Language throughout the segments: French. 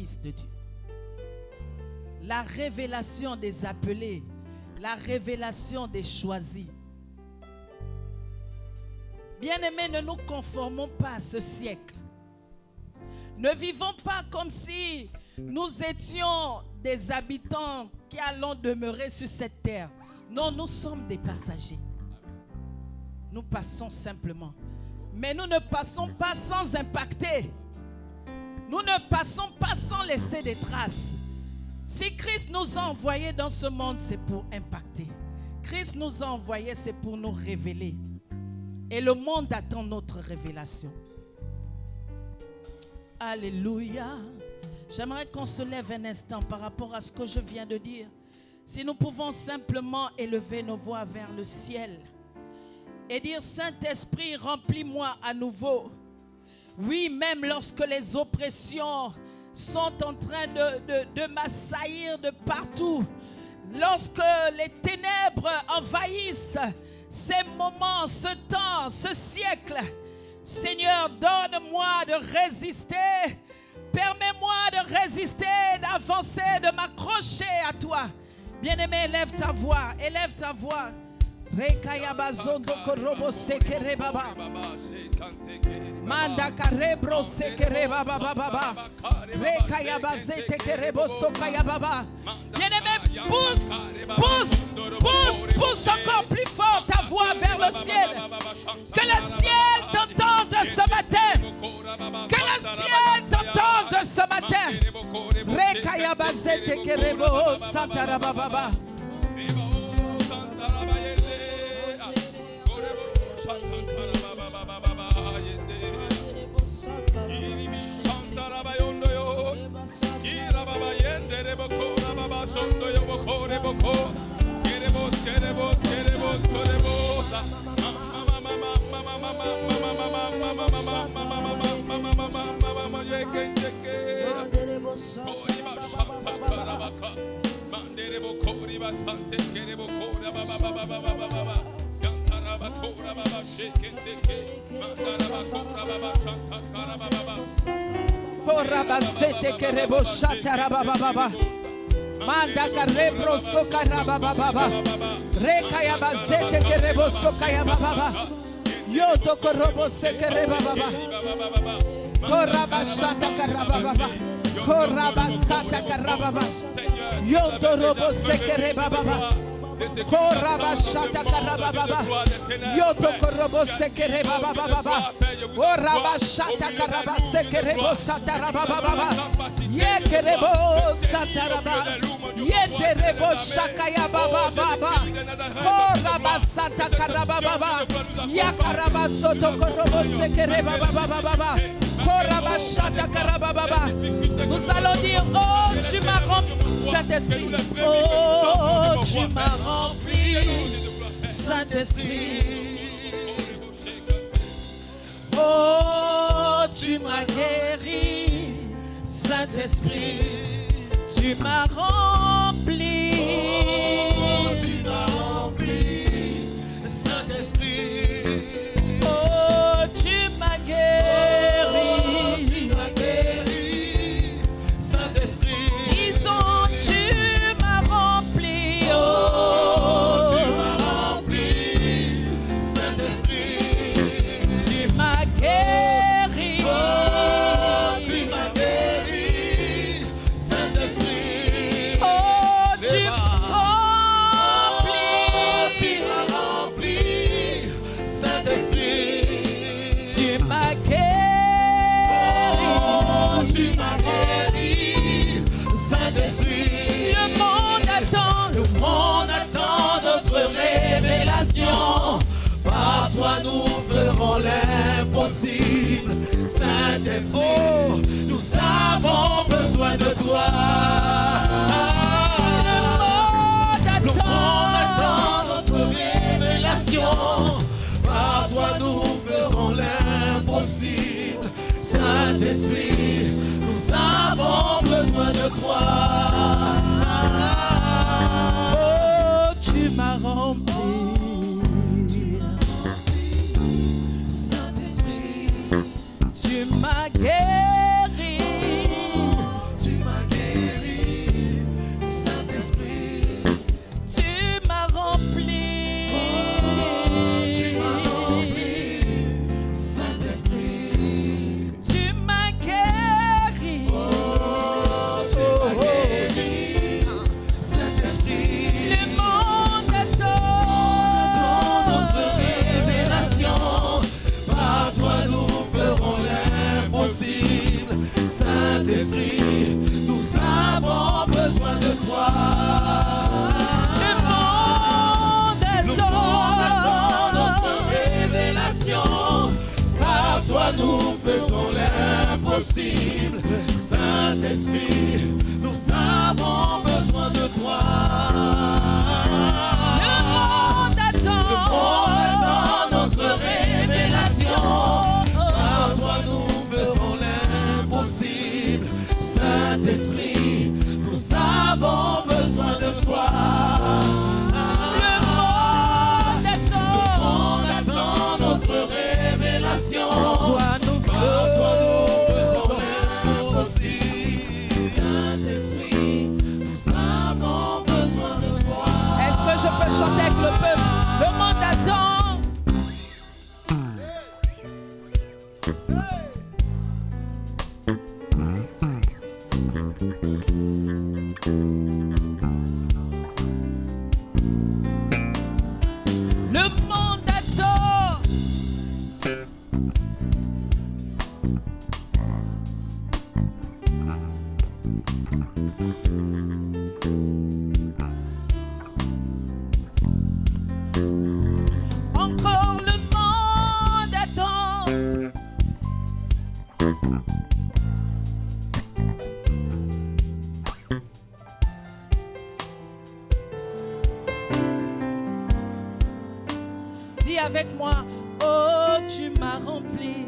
fils de Dieu. La révélation des appelés, la révélation des choisis. Bien-aimés, ne nous conformons pas à ce siècle. Ne vivons pas comme si nous étions des habitants qui allons demeurer sur cette terre. Non, nous sommes des passagers. Nous passons simplement. Mais nous ne passons pas sans impacter. Nous ne passons pas sans laisser des traces. Si Christ nous a envoyés dans ce monde, c'est pour impacter. Christ nous a envoyés, c'est pour nous révéler. Et le monde attend notre révélation. Alléluia. J'aimerais qu'on se lève un instant par rapport à ce que je viens de dire. Si nous pouvons simplement élever nos voix vers le ciel et dire: Saint-Esprit, remplis-moi à nouveau. Oui, même lorsque les oppressions sont en train de m'assaillir de partout, lorsque les ténèbres envahissent ces moments, ce temps, ce siècle, Seigneur, donne-moi de résister. Permets-moi de résister, d'avancer, de m'accrocher à toi. Bien-aimé, élève ta voix, élève ta voix. Rekayabazondo korobo sekere baba. Manda karebro sekere baba baba. Rekayabazete kerebo sokaya baba. Bien-aimé, pousse encore plus fort ta voix vers le ciel. Que le ciel t'entende ce matin. Que le ciel t'entende ce matin. Rekayabazete kerebo satara baba. Korabasete kerebo shatarababa. Manda karebro sokarababa. Rekayabazete kerebo sokayababa. Yoto korobo sekerebaba. Korabashata karababa. Korabasata karababa. Yoto robo sekerebaba. Korabashata karababa. Yoto korobo sekerebaba. Korabashata karababa sekerebo satarababa. Yekerebo sataraba. Yeterebo shakaya baba baba. Korabasata karababa. Yakaraba soto korobo sekerebaba baba. Korabashata karababa. Nous allons dire: oh, tu m'as rempli, Saint-Esprit. Oh, tu m'as rempli, Saint-Esprit. Oh, tu m'as guéri, Saint-Esprit. Tu m'as rempli. Oh, tu m'as rempli, Saint-Esprit. Oh, tu m'as guéri. Oh, tu m'as guéri, Saint-Esprit. Disons: tu m'as rempli. Oh, tu m'as rempli, Saint-Esprit. Tu m'as guéri. Oh, tu m'as guéri, Saint-Esprit. Oh, tu m'as Oh, tu rempli. m'as rempli, Saint-Esprit. Tu m'as guéri. Oh, tu m'as guéri, Saint-Esprit. Le monde attend notre révélation. Par toi nous ferons l'impossible, Saint-Esprit. Oh, nous avons besoin de toi. Le monde attend notre révélation. Par toi nous faisons l'impossible, Saint-Esprit. Nous avons besoin de toi. Oh, tu m'as rempli. Saint-Esprit, Tu m'as guéri. tu faisons l'impossible. Saint-Esprit, nous avons besoin de toi. Ce monde attend notre révélation. Par toi nous faisons l'impossible. Saint-Esprit, nous avons besoin de toi. Le monde attend notre révélation. Par toi nous faisons l'impossible. Saint-Esprit, nous avons besoin de toi. Est-ce que je peux chanter avec le peuple? Le monde attend. Le monde attend. Encore le monde attend. Dis avec moi, oh tu m'as rempli,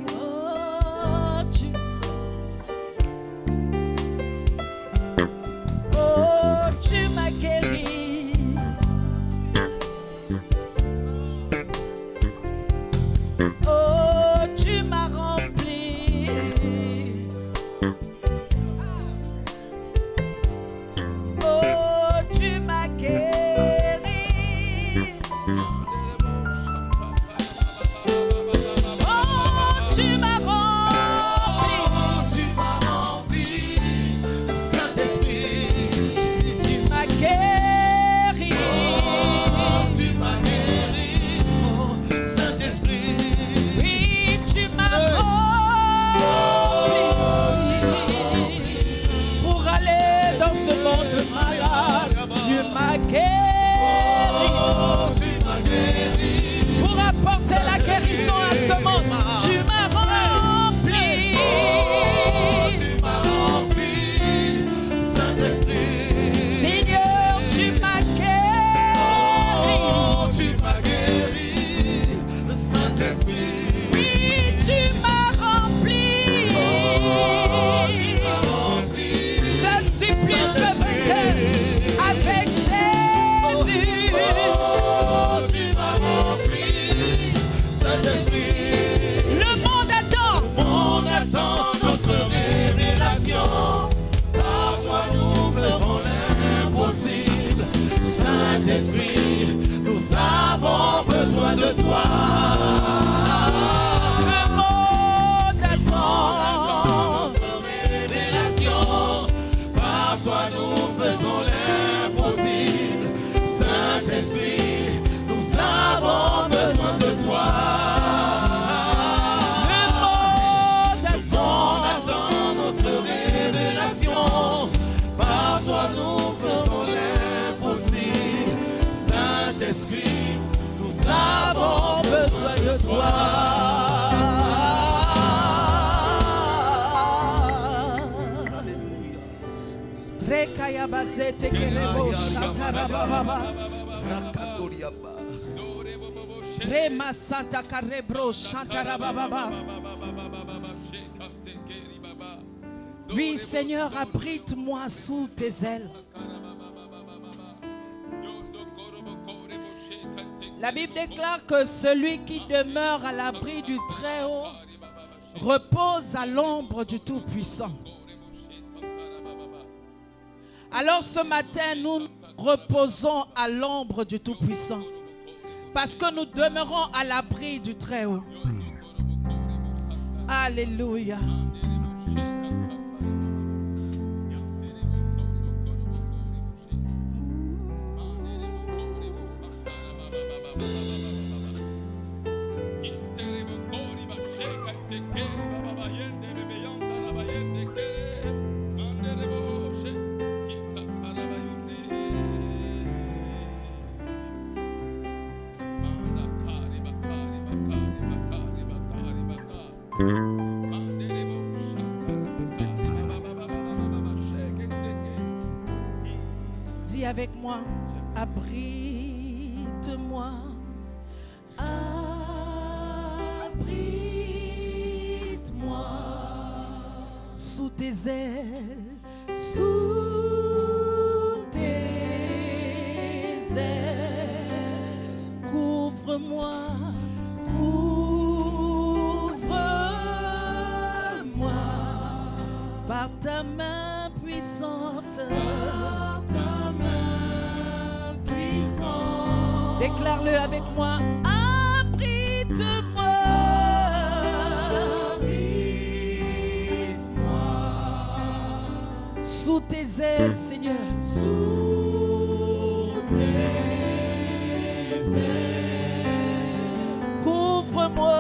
oh tu m'as guéri. Oh, tu m'as rempli. Oh, tu m'as guéri. Oh, tu m'as rempli. Saint-Esprit, Tu m'as guéri. tu m'as guéri. Saint-Esprit, Oui, tu m'as rempli. Pour aller dans ce monde malade, tu m'as guéri. tu m'as guéri. Pour apporter la guérison à ce monde, tu m'as rempli. Tu m'as rempli. Saint-Esprit, Seigneur, tu m'as guéri. tu m'as guéri. Saint-Esprit, Oui, tu m'as rempli. tu m'as rempli. Je suis plus que vainqueur avec Jésus. Tu m'as rempli. Saint-Esprit, Le monde attend. on attend notre révélation. Par toi nous faisons l'impossible. Saint-Esprit, nous avons besoin de toi. Le monde attend. Notre révélation. Par toi nous faisons l'impossible. Saint-Esprit, nous avons besoin de toi. Le monde On attend. attend notre révélation. Par toi nous faisons l'impossible. Saint-Esprit, nous avons besoin de toi. Rekayabazete kerebo shatarababa. Rema santa karebro shatarababa. Oui, Seigneur, abrite-moi sous tes ailes. La Bible déclare que celui qui demeure à l'abri du Très-Haut repose à l'ombre du Tout-Puissant. Alors ce matin, nous reposons à l'ombre du Tout-Puissant parce que nous demeurons à l'abri du Très-Haut. Alléluia. Dis avec moi, abrite-moi. Abrite-moi sous tes ailes, sous tes ailes. Couvre-moi, couvre-moi par ta main puissante. Par ta main puissante. Déclare-le avec moi. Abrite-moi. Abrite-moi. Sous tes ailes, Seigneur. Sous tes ailes. Couvre-moi.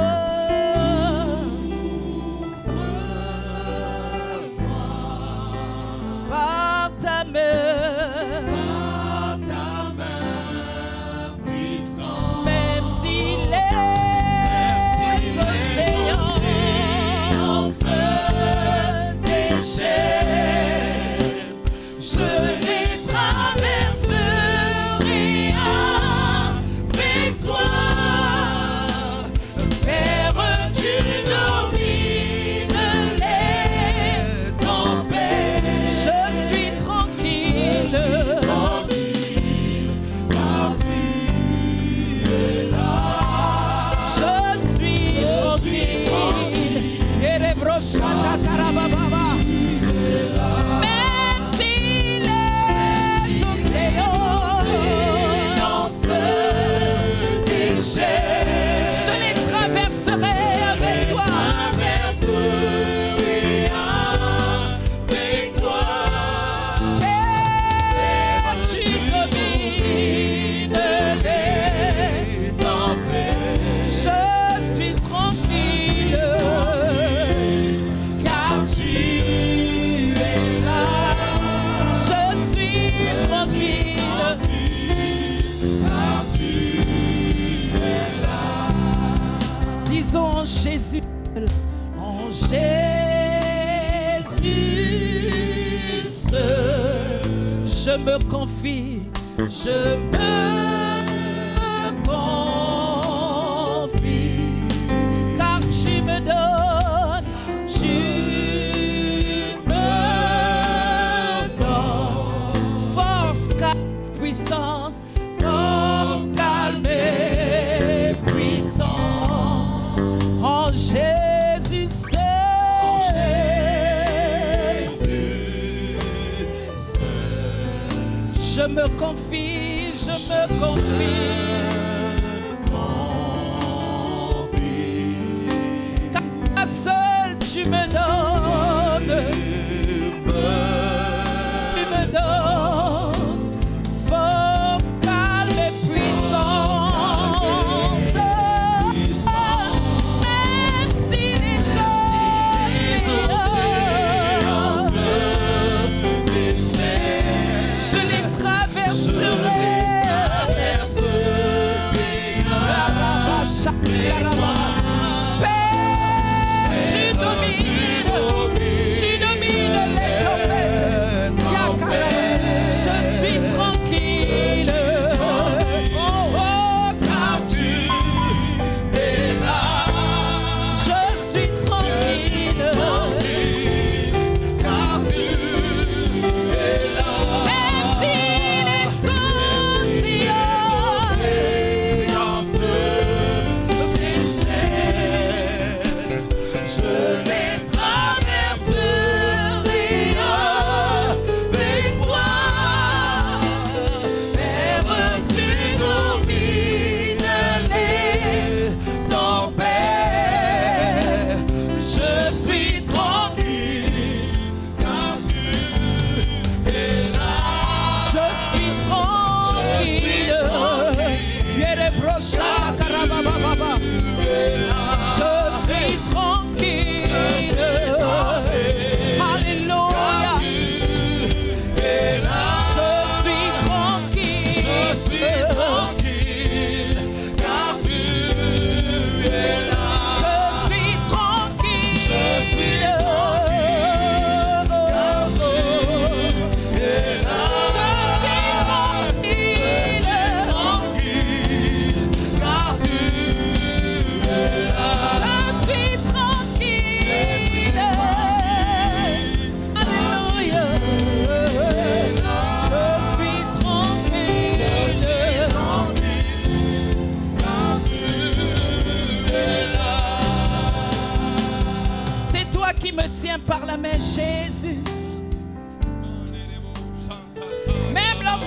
Par ta main. Par ta main puissante. Même si les océans se déchaînent, je les traverserai avec toi. Père, tu domines les tempêtes. Je suis tranquille. Car tu es là. Je suis tranquille. Erebroshata karabababa. Même si les océans se déchaînent, je les traverserai avec toi. traverserai avec toi. Père, tu domines les tempêtes. Je suis tranquille, car tu es là. Je suis tranquille, Car tu es là. disons en Jésus, en Jésus seul, je me confie, je me confie, car tu me donnes, force, calme, puissance, force, calme et puissance. En Jésus seul, je me confie, je me confie. Car seul tu me donnes, force, calme et puissance. Même si les océans je les traverserai. Père, tu domines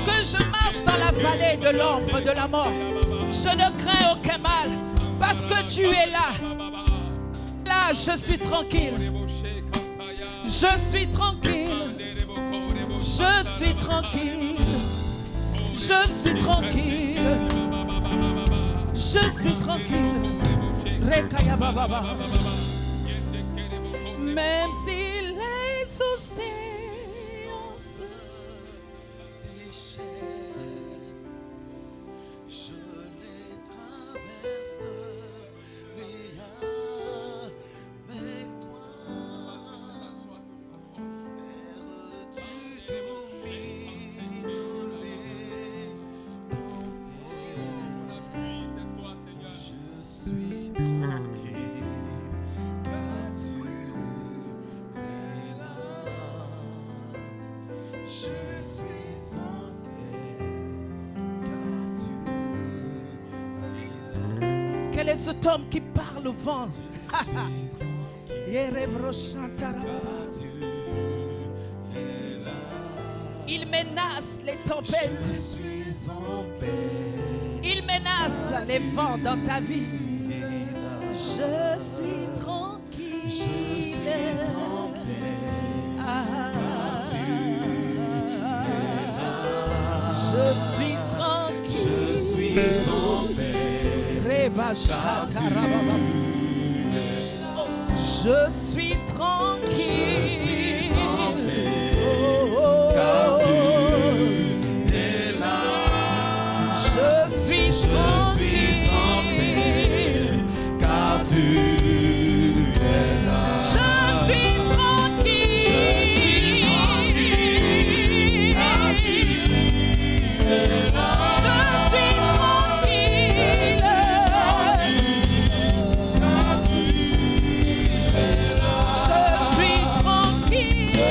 Lorsque je marche dans la vallée de l'ombre de la mort, je ne crains aucun mal parce que tu es là. Là, je suis tranquille. Je suis tranquille. Je suis tranquille. Je suis tranquille. Je suis tranquille. Rekaya baba. Même si les océans se déchaînent, Je les traverserai avec toi. Terre tu domines les tempêtes. Je suis tranquille car tu es là. Je suis en paix car tu es là. quel est cet homme qui parle au vent? Il menace les tempêtes. Je suis en paix. Il menace les vents dans ta vie. Je suis tranquille. Je suis en paix. Ah, je suis tranquille. Je suis en paix. Reba shata rababa. Je suis tranquille. Je suis en paix. Oh, oh, Car oh. tu es là. Je suis Je suis en tranquille. paix. Car tu es là. Je suis tranquille. Je suis tranquille. Car tu es là. Je suis tranquille.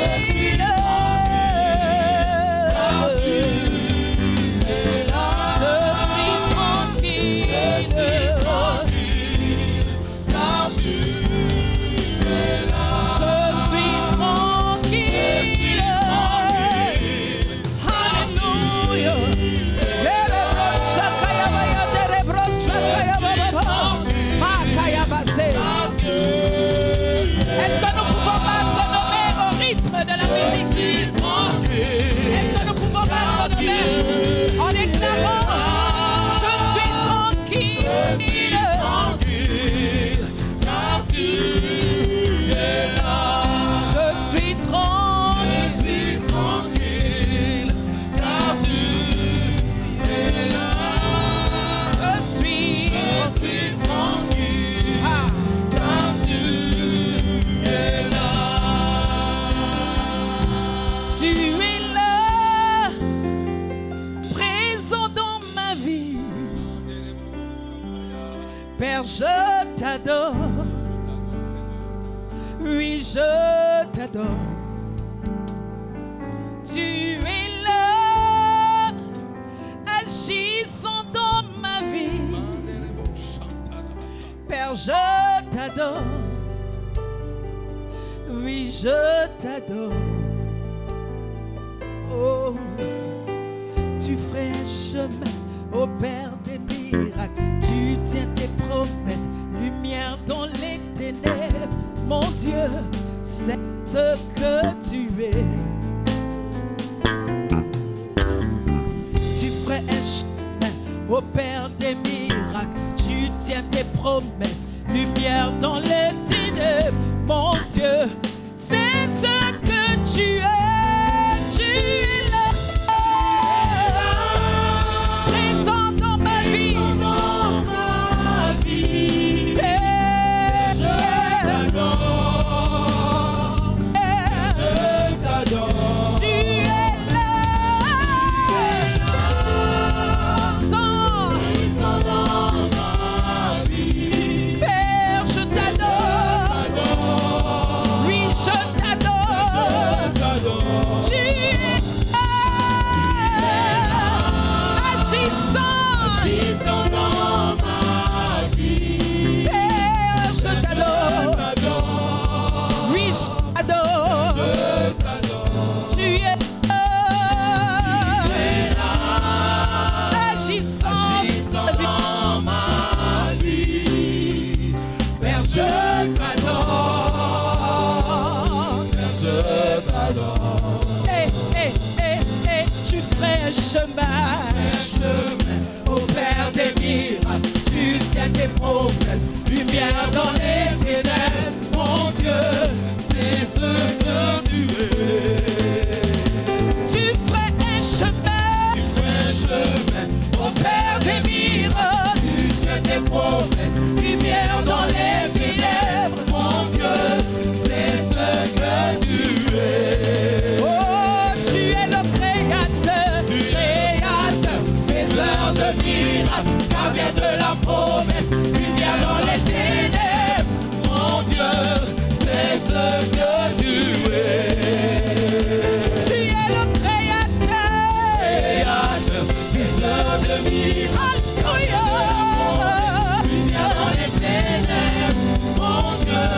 Père, je t'adore. Oui, je t'adore. Tu es là, agissant dans ma vie. Père, je t'adore. Oui, je t'adore. Oh, tu ferais un chemin au Père des miracles. Tu tiens tes promesses, lumière dans les ténèbres. Mon Dieu, c'est ce que tu es. Tu ferais un chemin au Père des miracles. Tu tiens tes promesses, lumière dans les ténèbres. Mon Dieu, c'est ce que tu es. Tu es là, présent dans ma vie. Oui, un chemin, Opère des miracles, tu tiens tes promesses, lumière dans les ténèbres, mon Dieu, c'est ce que tu es. tu ferais un chemin, Opère des miracles, tu tiens tes promesses, lumière dans les ténèbres, mon Dieu, c'est ce que tu es. oh, tu es le créateur, Faiseur de miracles, gardien de la promesse, lumière dans les ténèbres, mon Dieu, c'est ce que tu es. tu es le créateur, Faiseur de miracles, alléluia, lumière dans les ténèbres, mon Dieu,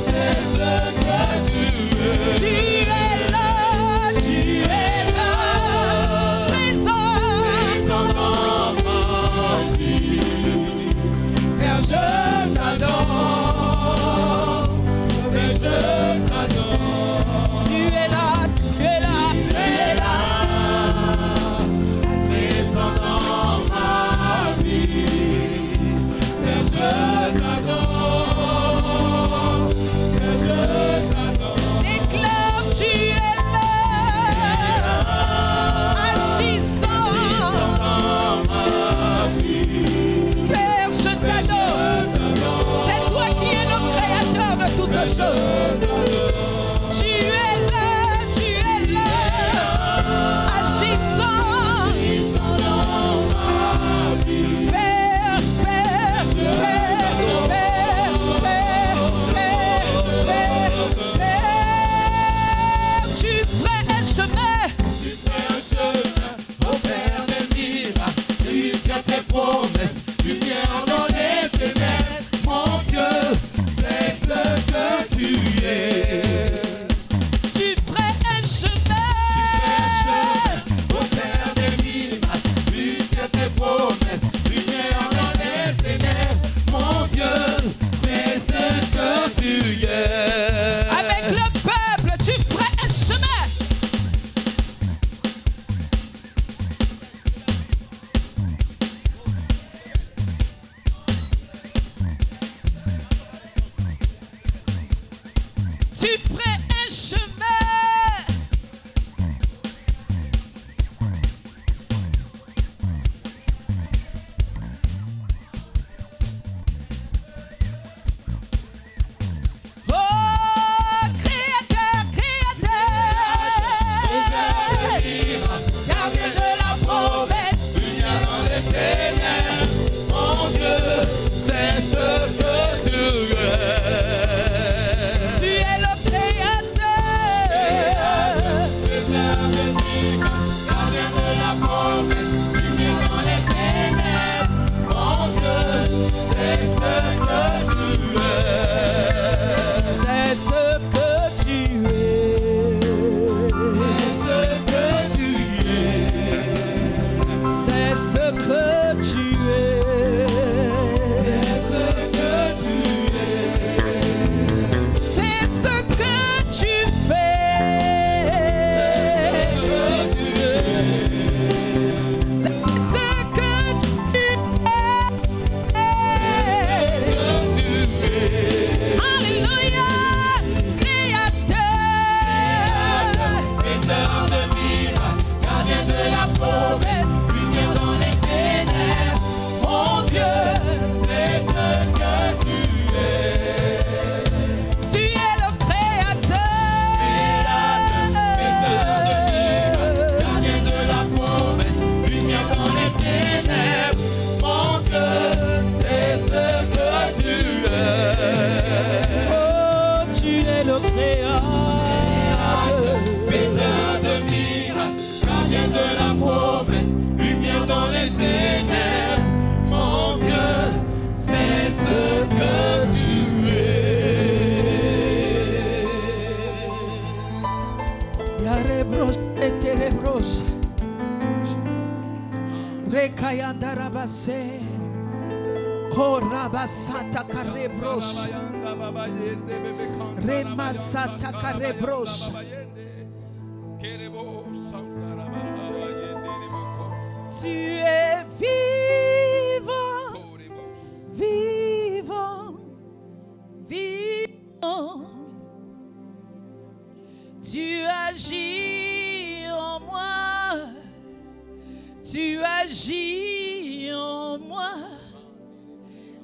c'est ce que tu es. tu es là, présent, Présent dans ma vie. Père, je t'adore. Père, je t'adore. tu es là, tu es là, Tu es là. Présent dans ma vie. Père, je t'adore. Père, je t'adore. déclare, tu es là, agissant, Dans ma vie. Père, je t'adore, c'est toi qui es le créateur de toutes choses. Tu es là, agissant, Père, Père, tu ferais un chemin, Tu fais un chemin, opère des miracles, tu tiens tes promesses, lumière dans les ténèbres, mon Dieu, c'est ce que tu es. tu ferais un chemin, Opère des miracles, tu tiens tes promesses, lumière dans les ténèbres, mon Dieu, c'est ce que tu es. avec le peuple, tu ferais un chemin. Tu ferais un chemin. Oh, créateur, Gardien de la promesse, lumière dans les ténèbres, mon Dieu, c'est ce que tu es. tu es le créateur. Faiseur de miracles, gardien de la promesse, lumière dans les ténèbres, mon Dieu, c'est ce que tu es. C'est ce que tu C'est ce que tu es. es. C'est ce que tu es. C'est ce que tu es. C'est ce que tu fais. C'est ce que tu es. Alléluia, créateur. Faiseur de miracles, gardien de la promesse, lumière dans les ténèbres, mon Dieu, c'est ce que tu es. Tu es le créateur. Faiseur de miracles, gardien de la promesse, lumière dans les ténèbres, mon Dieu, c'est ce que tu es. Oh, tu es le créateur. Faiseur de miracles, gardien de la promesse, lumière dans les ténèbres, mon Dieu, c'est ce que tu es. Yarebros et terebros. Rekayandarabase. Korabasata karebros. Remasata karebros. Tu es vivant, vivant, vivant. Tu agis en moi, tu agis en moi.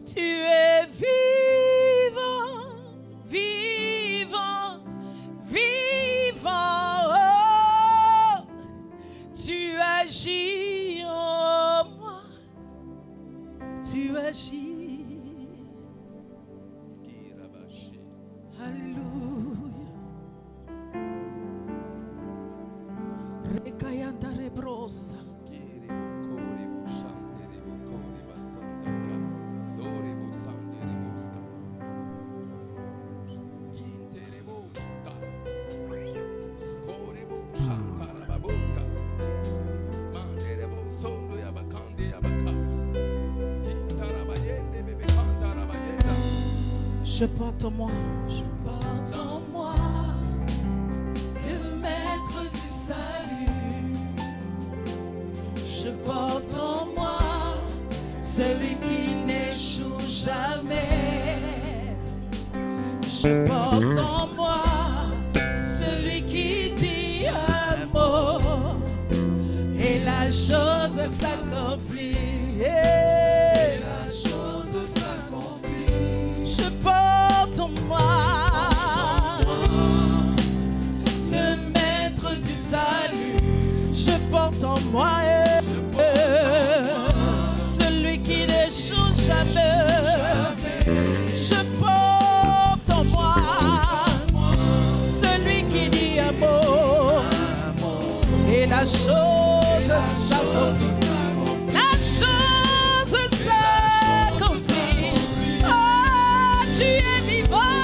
Tu es vivant, vivant, vivant. Oh, tu agis en moi, tu agis. Alléluia. Rekayanda rebrosa. Je porte en moi, je porte en moi le maître du salut. Je porte en moi celui qui n'échoue jamais. Je porte en moi celui qui dit un mot et la chose s'accomplit. En moi, celui qui n'échoue jamais. Je porte en moi celui qui dit un mot et la chose s'accomplit. La chose s'accomplit. Oh, tu es vivant.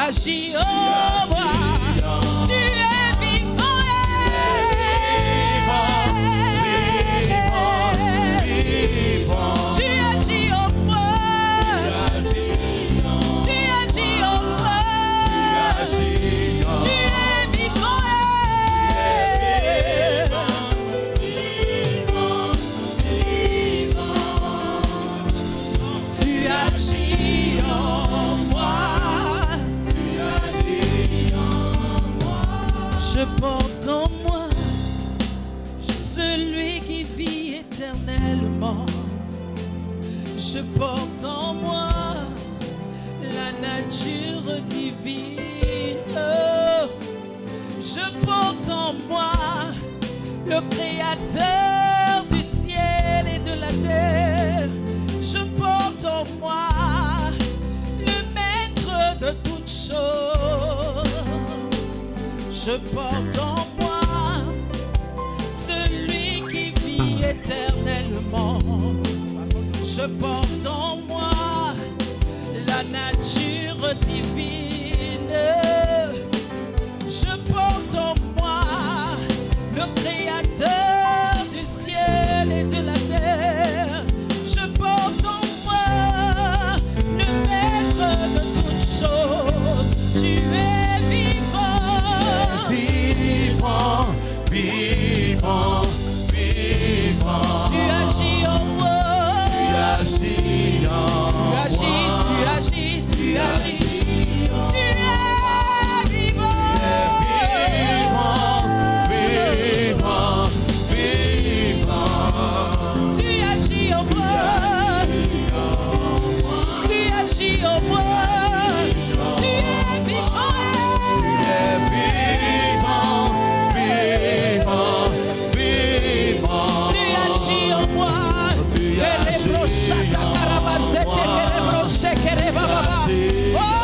Agis en moi, tu es vivant, tu agis en moi, tu agis en moi, tu es vivant, tu agis en moi. Je porte en moi celui qui vit éternellement. Je porte en moi la nature divine. Je porte en moi le Créateur du ciel et de la terre. Je porte en moi le Maître de toutes choses. Je porte en moi celui qui vit éternellement. Je porte en moi la nature divine. Je porte en moi le Créateur du ciel et de la terre. Je porte en moi le Maître de toutes choses. Tu es vivant, vivant, vivant, vivant. Tu agis en moi, tu agis en moi. Tu agis, tu agis, tu agis. Tu es vivant, vivant, vivant, vivant. Tu agis en moi, tu agis en moi. Tu es vivant, vivant, vivant. Tu agis en moi. Tu agis en moi. Oh,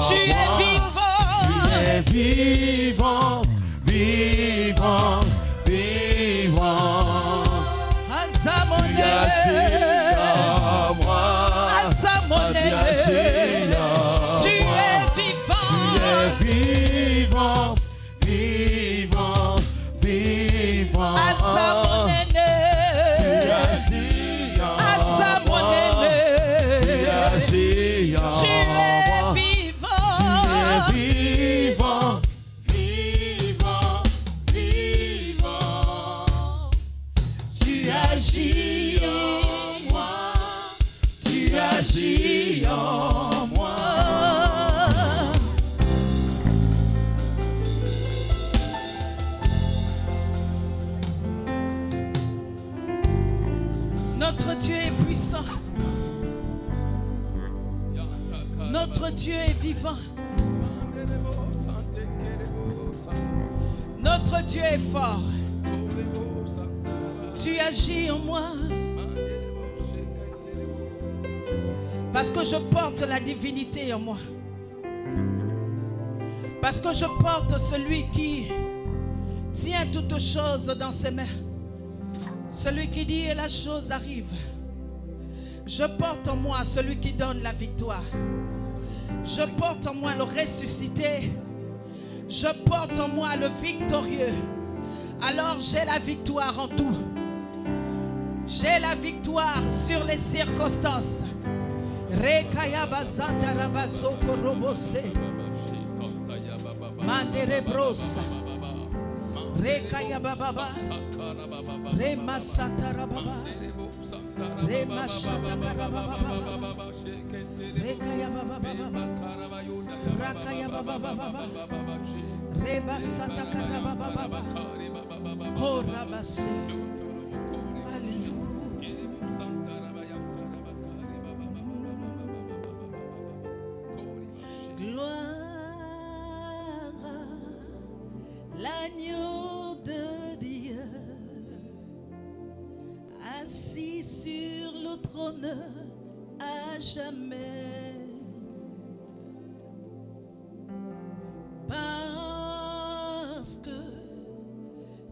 Tu es vivant, vivant, vivant. Tu agis en moi. Tu agis en Tu moi. es vivant. Tu es vivant, vivant, vivant. Tu agis en moi. Tu agis en Tu es moi. vivant. Tu es vivant, vivant, vivant. Tu agis en moi. Tu agis en moi. Notre Dieu est puissant. Notre Dieu est vivant. Notre Dieu est fort. Tu agis en moi. Parce que je porte la divinité en moi. Parce que je porte celui qui tient toutes choses dans ses mains. Celui qui dit et la chose arrive. Je porte en moi celui qui donne la victoire. Je porte en moi le ressuscité. Je porte en moi le victorieux. Alors j'ai la victoire en tout. J'ai la victoire sur les circonstances. Rekaya bazanda rabazo korobose. Manderebrosa. Rekaya bababa. Remasata rababa. Remashata karababa. Rekaya bababa. Rakaya bababa. Rebasata karababa. Korabase. Gloire à l'agneau de Dieu, assis sur le trône à jamais. Parce que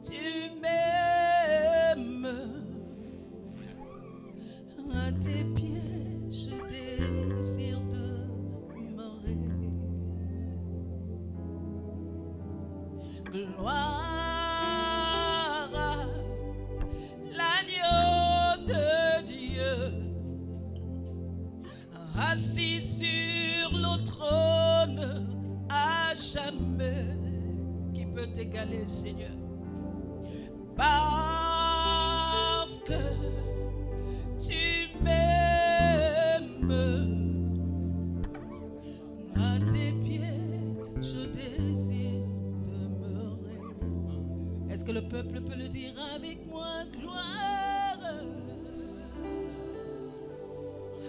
tu m'aimes, à tes pieds je désire demeurer. Gloire à l'agneau de Dieu, assis sur le trône à jamais. Qui peut t'égaler, Seigneur? Parce que tu m'aimes, à tes pieds je désire demeurer. Est-ce que le peuple peut le dire avec moi? Gloire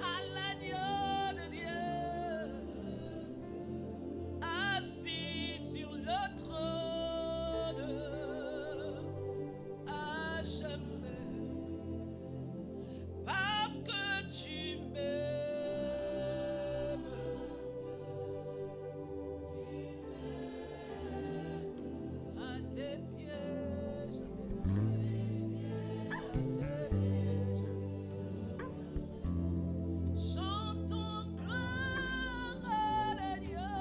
à l'agneau de Dieu, assis sur le trône à jamais. Parce que tu m'aimes, à tes pieds je désire, à tes pieds je désire. Chantons gloire à l'agneau.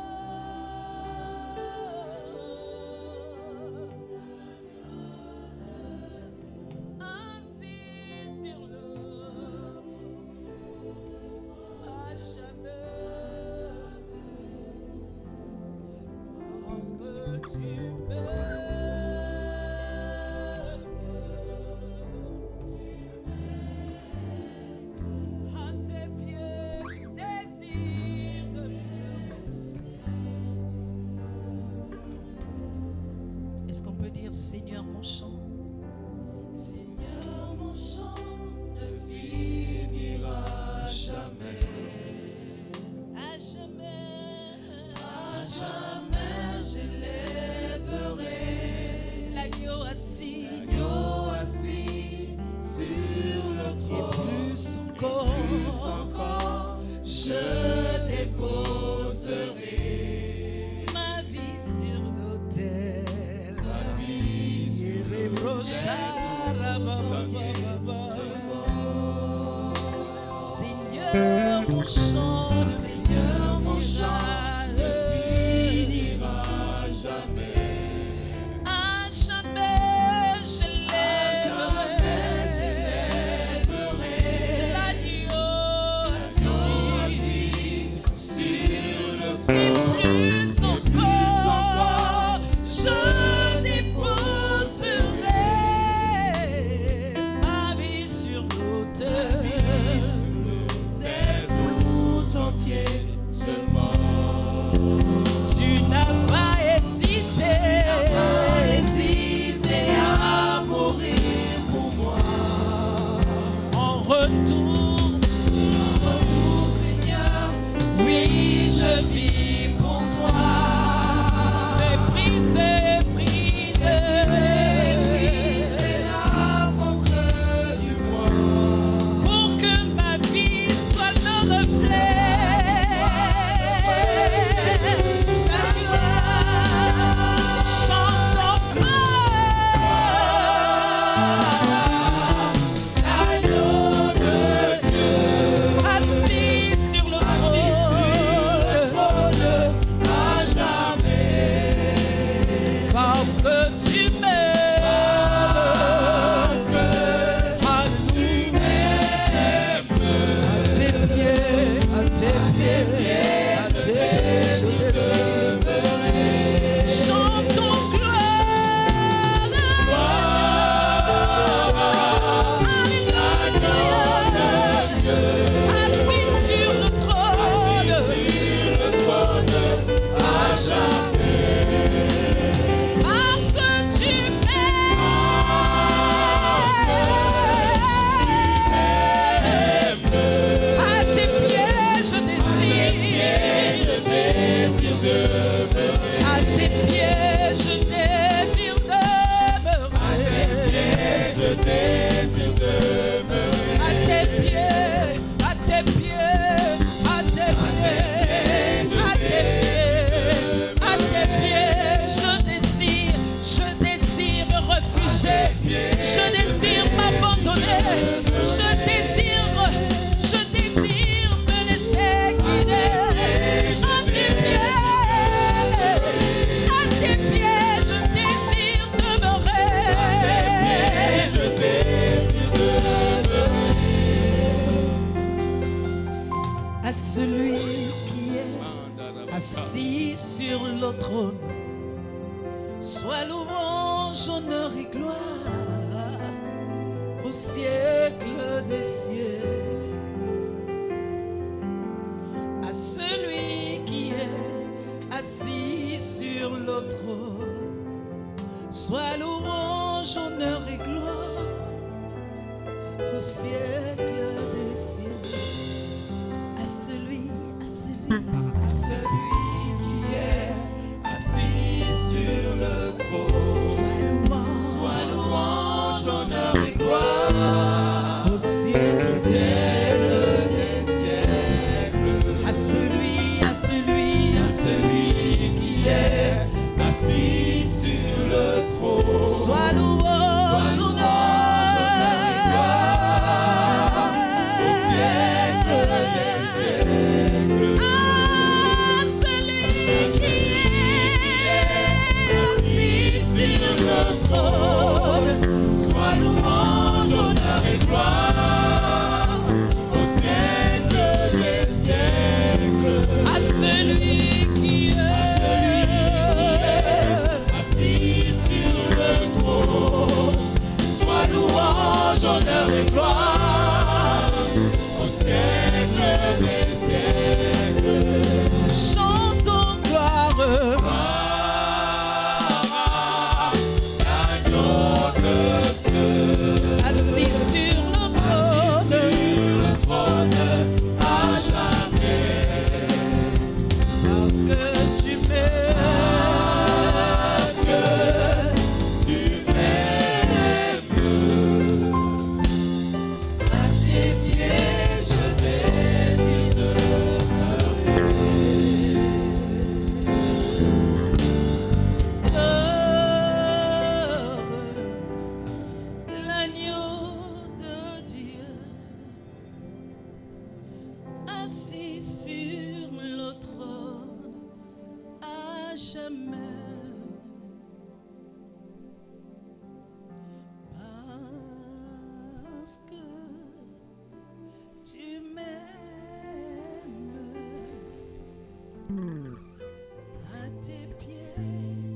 Assis sur le trône à jamais. Parce que tu m'aimes, à tes pieds je désire demeurer. Est-ce qu'on peut dire Seigneur mon chant? Seigneur mon chant ne finira jamais. À jamais, à jamais j'élèverai l'agneau assis sur le trône. Et plus encore, je déposerai Seigneur, mon chant ne finira jamais. à jamais je lèverai l'agneau assis Sur le et trône, plus encore je déposerai ma vie sur l'autel. tout entier, je mors. Tu n'as pas hésité À mourir pour moi. en retour. Seigneur, Oui, je vis pour toi. Méprisé, brisé, c'est la force du moi. pour que ma vie soit le reflet. Chante en L'agneau de Dieu, assis sur le trône, à jamais. parce que tu m'aimes. Alléluia. À tes pieds, à tes pieds, je descendrai. Chantons gloire. Alléluia. Assis sur le trône, À jamais. parce que tu m'aimes. À tes pieds, je désire. À tes pieds, je désire demeurer. À tes pieds, à tes pieds, à tes pieds, à tes pieds, à tes pieds, je désire me réfugier, je désire m'abandonner, je désire me laisser guider. À tes pieds, je désire demeurer. À celui qui est assis sur le trône, soit louange, honneur et gloire au siècle des siècles. À celui qui est assis sur le trône, soit louange, honneur et gloire au siècle des siècles. À celui Celui qui est assis sur le trône, soit louange, soit louange, honneur et gloire. au siècle des siècles. Des siècles, À celui celui qui est assis sur le trône, soit louange, au siècle des siècles. à celui qui est assis sur le trône, Sois louange, honneur et gloire au siècle des siècles. à celui qui est Assis sur le trône, jamais. Parce que tu m'aimes. À tes pieds,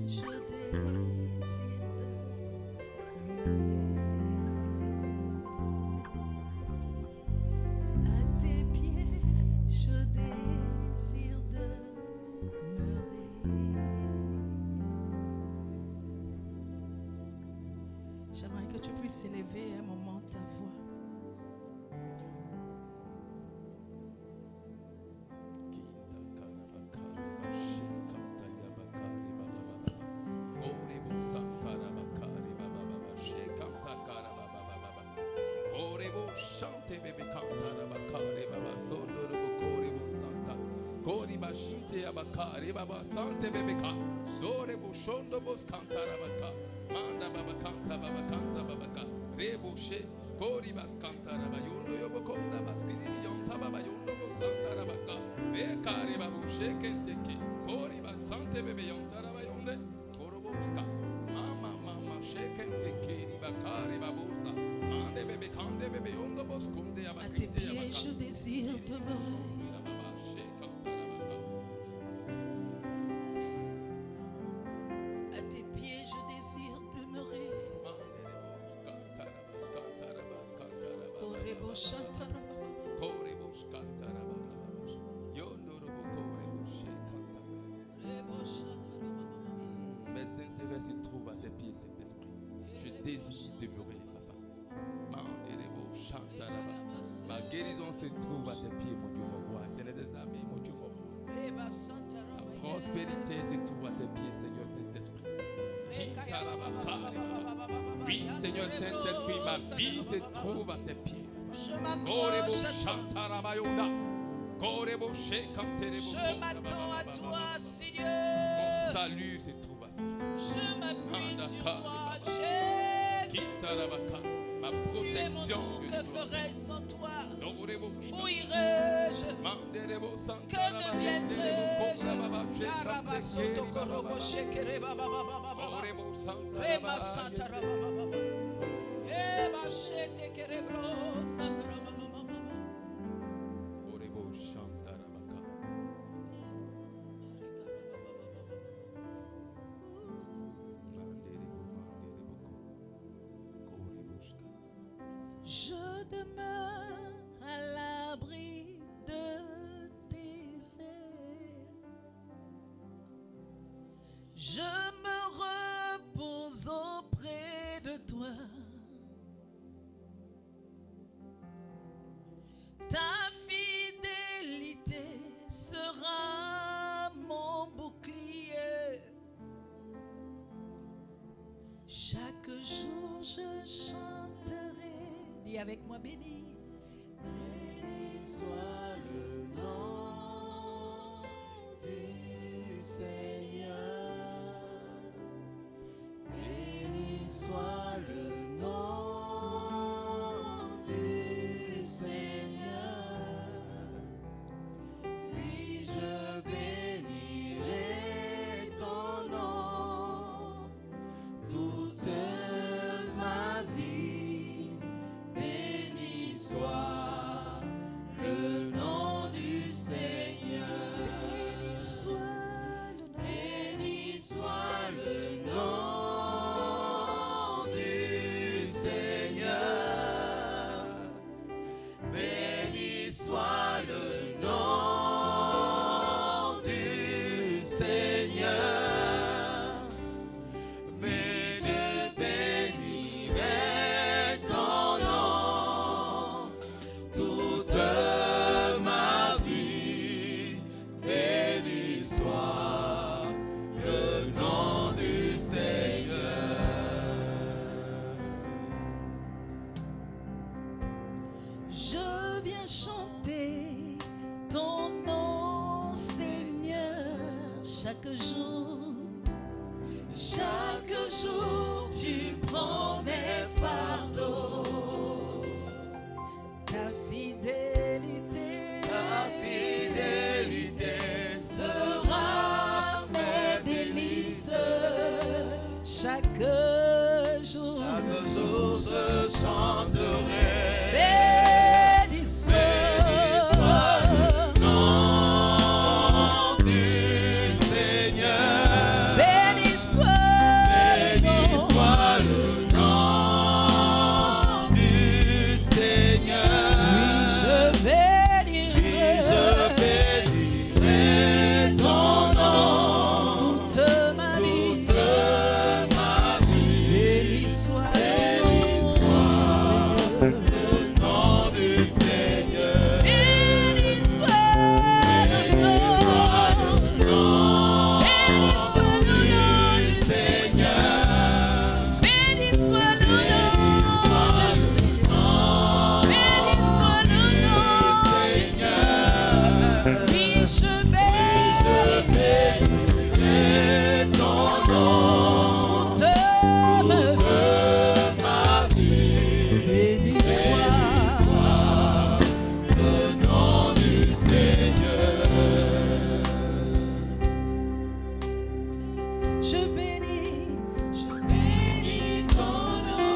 je désire de à tes pieds, je désire demeurer. J'aimerais que tu puisses élever un moment ta voix. Baba Sante Bebeka, Dore Bushondo Bos Cantarabaka, Manda Baba Canta Baba Canta Babaka, Rebushe, Gori Bas Cantaraba, Yundo Yobokonda Baskini, Yonta Baba Yundo Santarabaka, Rekari Babushe Kenteki, Gori Bas Sante Bebe Yontaraba Yonde, Korobuska, Mama Shekenteki, Bakari Babusa, Mande Bebe Kande Bebe Yondo Bos Kunde À tes Abakite pieds, je désire demeurer. À tes pieds, je désire demeurer. Korebo Shantara. Mes intérêts se trouvent à tes pieds, Saint-Esprit. Je désire demeurer, Papa. Ma guérison se trouve à tes pieds, mon Dieu, mon roi. Éternel des armées, mon Dieu, mon roi. La prospérité se trouve à tes pieds, Seigneur Saint-Esprit. Oui, Seigneur Saint-Esprit, ma vie se trouve à tes pieds. Je m'accroche à toi. Je m'attends à toi, Seigneur. Mon salut se trouve à toi. Je m'appuie sur toi, Jésus. Ma Tu es mon protection. tout, que ferais-je sans toi? Où Où irais-je? Que deviendrai-je? Karabasoto korobo shekere baba baba baba. Rema santara baba baba. Eba shete kerebro santara baba baba. Je demeure à l'abri de tes ailes. Je me repose auprès de toi. Ta fidélité sera mon bouclier. Chaque jour je chanterai. Dis avec moi, béni. Béni soit le nom du Seigneur. Béni soit le nom du Seigneur. Oui, je bénirai ton nom toute ma vie. Béni soit le nom du Seigneur. Béni soit le nom du Seigneur. Béni soit le nom du Seigneur. Mais je bénirai ton nom toute ma vie. Béni soit le nom du Seigneur. Je viens chanter ton nom, Seigneur, chaque jour. Chaque jour, tu prends mes fardeaux. Ta fidélité Ta fidélité sera mes Chaque jour, je chanterai. béni soit le nom du Seigneur. béni soit Le nom du Seigneur. oui, je bénirai ton nom toute ma vie. Béni soit le nom du Seigneur. Béni soit le nom. Béni soit le nom du Seigneur. Béni soit le nom du Seigneur. Béni soit le nom du Seigneur. Oui, je bénirai ton nom toute ma vie. Béni soit le nom du Seigneur. je bénis ton nom.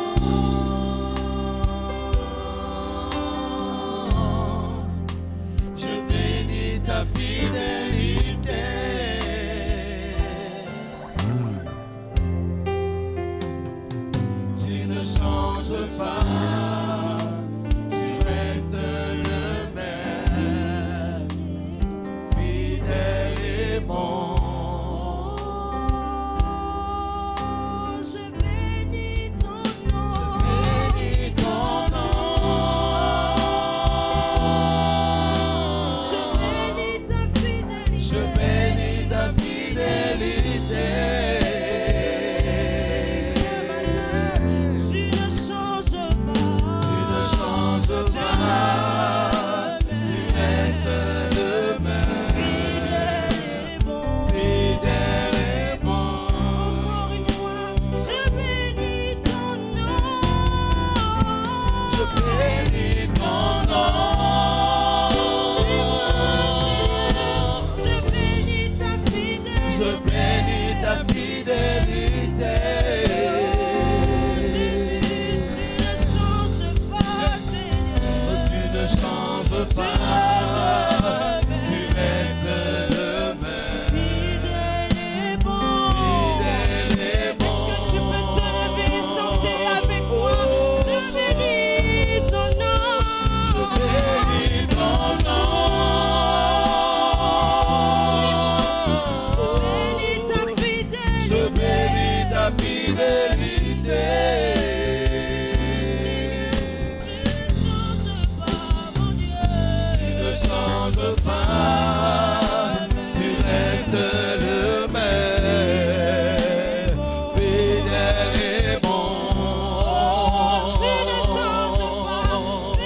Je bénis ta fidélité. Tu ne changes pas, tu restes le même, fidèle et bon. Je bénis ton nom. Bénis ton nom. Je bénis ta fidélité. Je bénis ta fidélité. Ce matin, tu ne changes pas. Tu ne changes pas, tu restes le même, Fidèle et fidèle et bon. bon. Encore une fois, je bénis ton nom. Je bénis ton nom. Je bénis ta fidélité. Je bénis ta fidélité. Tu ne changes Tu ne changes pas, Seigneur. pas, tu restes le même, Fidèle et bon. fidèle et bon. Est-ce que tu peux te lever et chanter avec moi? Je bénis ton nom. Je bénis ton nom. Bénis ta fidélité. Je bénis ta fidélité. Tu ne changes pas, mon Dieu. Tu ne changes pas, tu restes le même, fidèle et bon. Tu ne changes pas, tu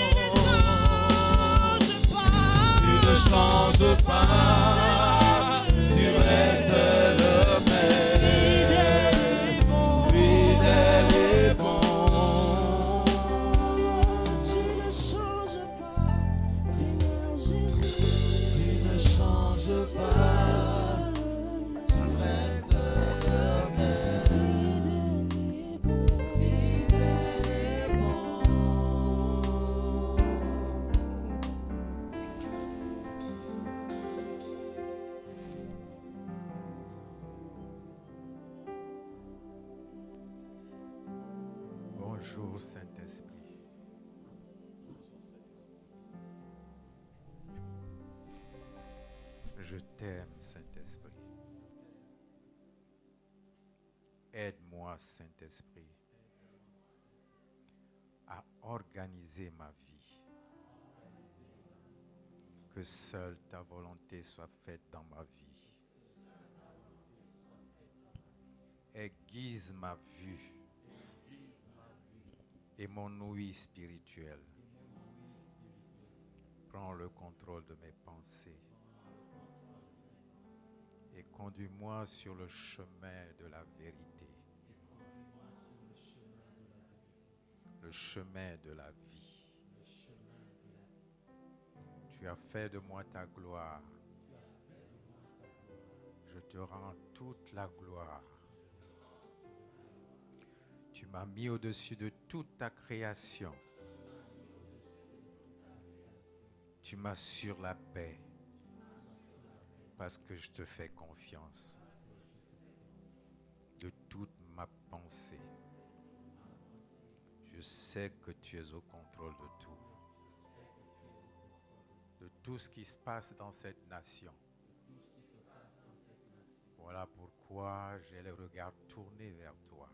ne changes Tu ne changes pas. pas, tu restes le même, fidèle et bon. Tu ne changes pas, Seigneur Jésus. Tu ne changes pas, tu restes le même, fidèle et bon. Bonjour Saint-Esprit. Je t'aime Saint-Esprit. Aide-moi Saint-Esprit à organiser ma vie. Que seule ta volonté soit faite dans ma vie. Aiguise ma vue et mon ouïe spirituelle. Prends le contrôle de mes pensées et conduis-moi sur le chemin de la vérité, le chemin de la vie. Tu as fait de moi ta gloire. Je te rends toute la gloire. m'as mis au-dessus de toute ta création. Tu m'assures la paix parce que je te fais confiance de toute ma pensée. Je sais que tu es au contrôle de tout ce qui se passe dans cette nation. Voilà pourquoi j'ai le regard tourné vers toi.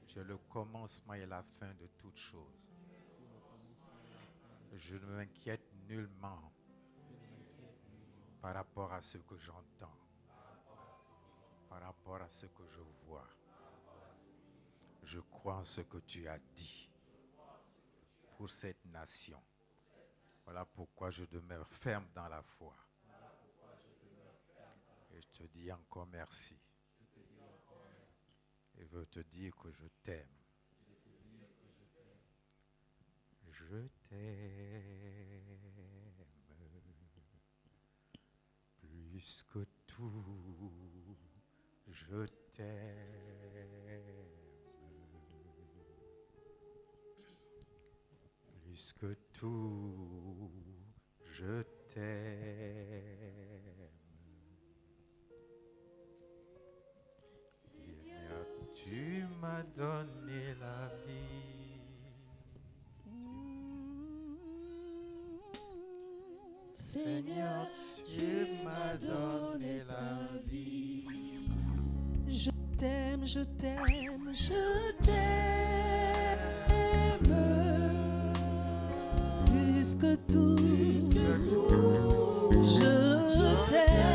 Tu es le commencement et la fin de toutes choses. Je ne m'inquiète nullement par rapport à ce que j'entends, par rapport à ce que je vois. Je crois en ce que tu as dit pour cette nation. Voilà pourquoi je demeure ferme dans la foi. Et je te dis encore merci. Et je veux te dire que je t'aime. Je t'aime plus que tout. Je t'aime plus que tout. Je t'aime. Seigneur, tu m'as donné la vie. Seigneur, tu m'as donné la vie. Je t'aime, je t'aime, je t'aime plus que tout. Je t'aime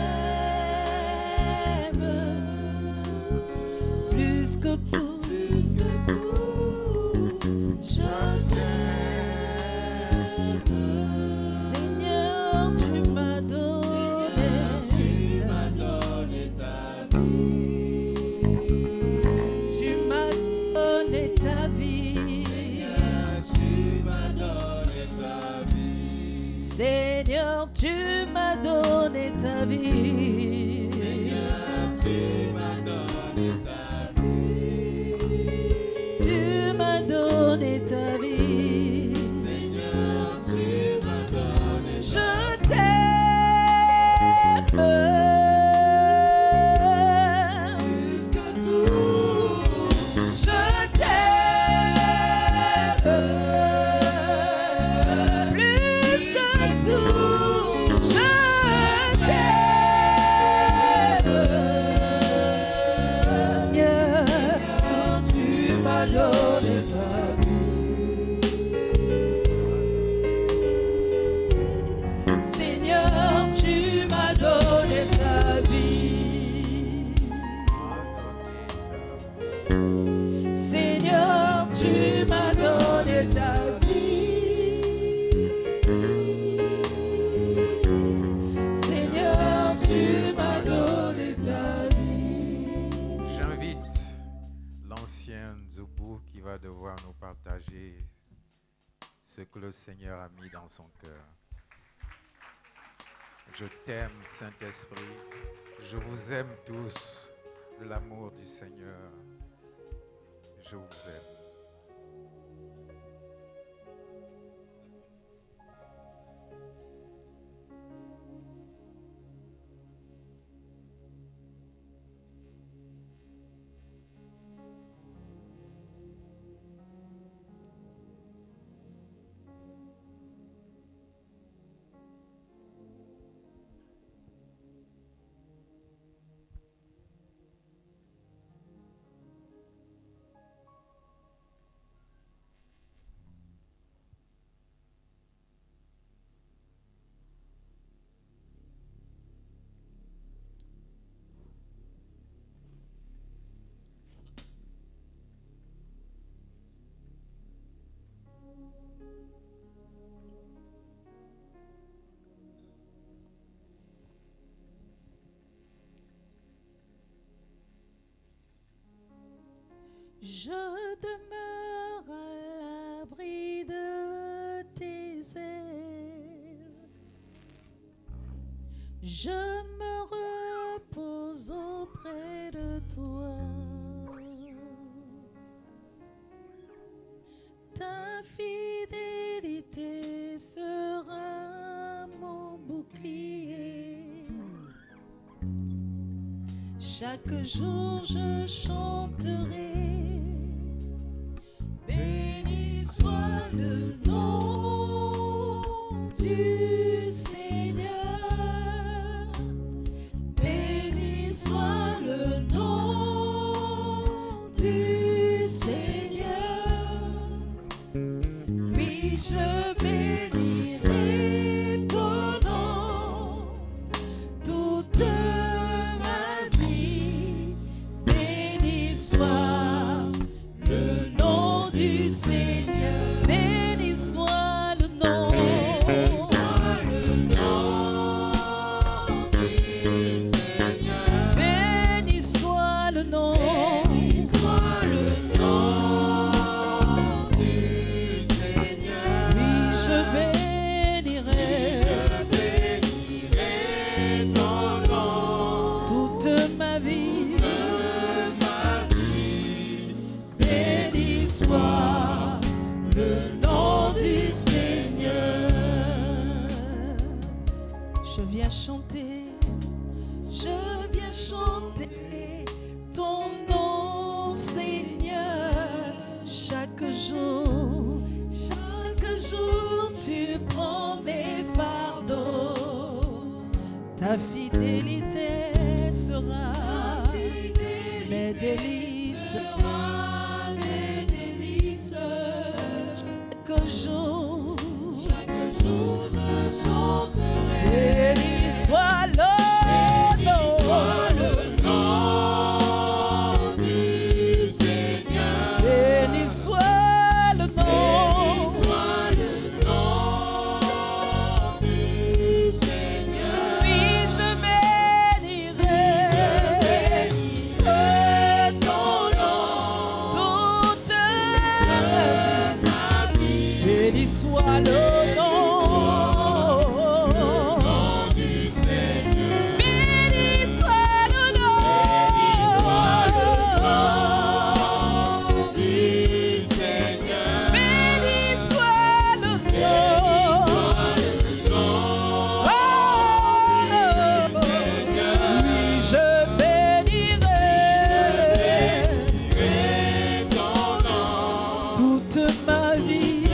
plus que tout. Je t'aime. Seigneur, tu m'as donné ta vie. Tu m'as donné ta vie. Seigneur, tu m'as donné ta vie. Seigneur, tu m'as donné ta vie. Seigneur, tu m'as donné ta vie. Tu m'as donné ta vie. Seigneur, tu m'as donné ta vie. Je t'aime plus que tout. Je t'aime plus que tout. Je t'aime. Seigneur, tu m'as donné ta vie. Seigneur, tu m'as donné ta vie. Seigneur, tu m'as donné ta vie. Seigneur, tu m'as donné ta vie. J'invite l'ancien Zoubou qui va devoir nous partager ce que le Seigneur a mis dans son cœur. Je t'aime, Saint-Esprit. Je vous aime tous de l'amour du Seigneur. Je vous aime. Je demeure à l'abri de tes ailes. Je me repose auprès de toi. Chaque jour je chanterai, béni soit le nom du Seigneur, béni soit le nom du Seigneur. Oui, je bénirai ton nom toute ma vie. Béni soit le nom du Seigneur. Béni soit le nom. Béni soit le nom du Seigneur. Béni soit le nom. Béni soit le nom du Seigneur. Oui, je bénirai ton nom toute ma vie. Béni soit le nom du Seigneur. Je viens chanter ton nom, Seigneur. Chaque jour tu prends mes fardeaux. Ta fidélité sera mes délices. Chaque jour je chanterai. Béni soit le nom du Seigneur. Béni soit le nom. Béni soit le nom du Seigneur. Oui, je bénirai ton nom toute ma vie. Béni soit le nom du Seigneur. Béni soit le nom du Seigneur. Béni soit le nom du Seigneur. Oui, je bénirai ton nom toute ma vie.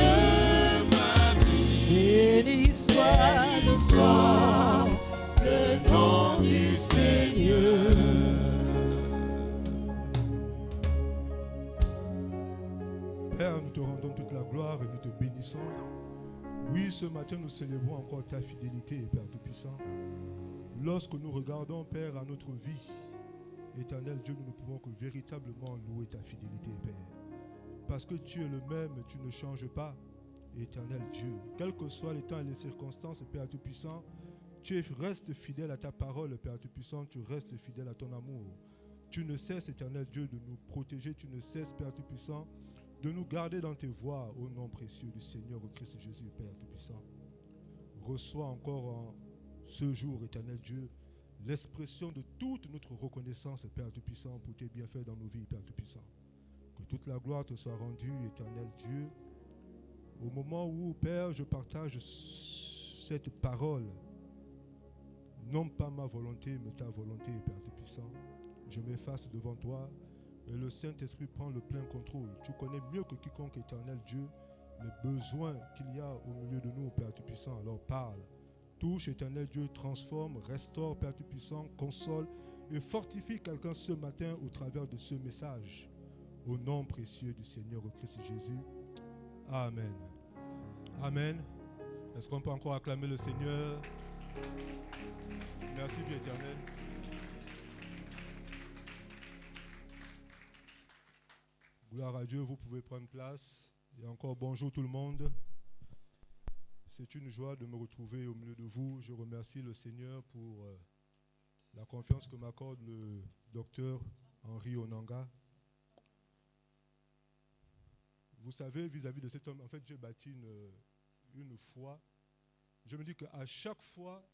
Béni soit le nom du Seigneur. Père, nous te rendons toute la gloire et nous te bénissons. Oui, ce matin, nous célébrons encore ta fidélité, Père Tout-Puissant. Lorsque nous regardons, Père, à notre vie, éternel Dieu, nous ne pouvons que véritablement louer ta fidélité, Père. Parce que tu es le même, tu ne changes pas, éternel Dieu. Quels que soient les temps et les circonstances, Père Tout-Puissant, tu restes fidèle à ta parole, Père Tout-Puissant, tu restes fidèle à ton amour. Tu ne cesses, éternel Dieu, de nous protéger, tu ne cesses, Père Tout-Puissant, de nous garder dans tes voies, au nom précieux du Seigneur, au Christ Jésus, Père Tout-Puissant. Reçois encore en ce jour, éternel Dieu, l'expression de toute notre reconnaissance, Père Tout-Puissant, pour tes bienfaits dans nos vies, Père Tout-Puissant. Que toute la gloire te soit rendue, éternel Dieu. Au moment où, Père, je partage cette parole, non pas ma volonté, mais ta volonté, Père Tout-Puissant, je m'efface devant toi et le Saint-Esprit prend le plein contrôle. Tu connais mieux que quiconque, éternel Dieu, les besoins qu'il y a au milieu de nous, Père Tout-Puissant. Alors parle, touche, éternel Dieu, transforme, restaure, Père Tout-Puissant, console et fortifie quelqu'un ce matin au travers de ce message. Au nom précieux du Seigneur, au Christ Jésus. Amen. Amen. Est-ce qu'on peut encore acclamer le Seigneur? Merci, Dieu éternel. Gloire à Dieu, vous pouvez prendre place. Et encore bonjour tout le monde. C'est une joie de me retrouver au milieu de vous. Je remercie le Seigneur pour la confiance que m'accorde le docteur Henri Onanga. Vous savez, vis-à-vis de cet homme, en fait, j'ai bâti une foi. Je me dis qu'à chaque fois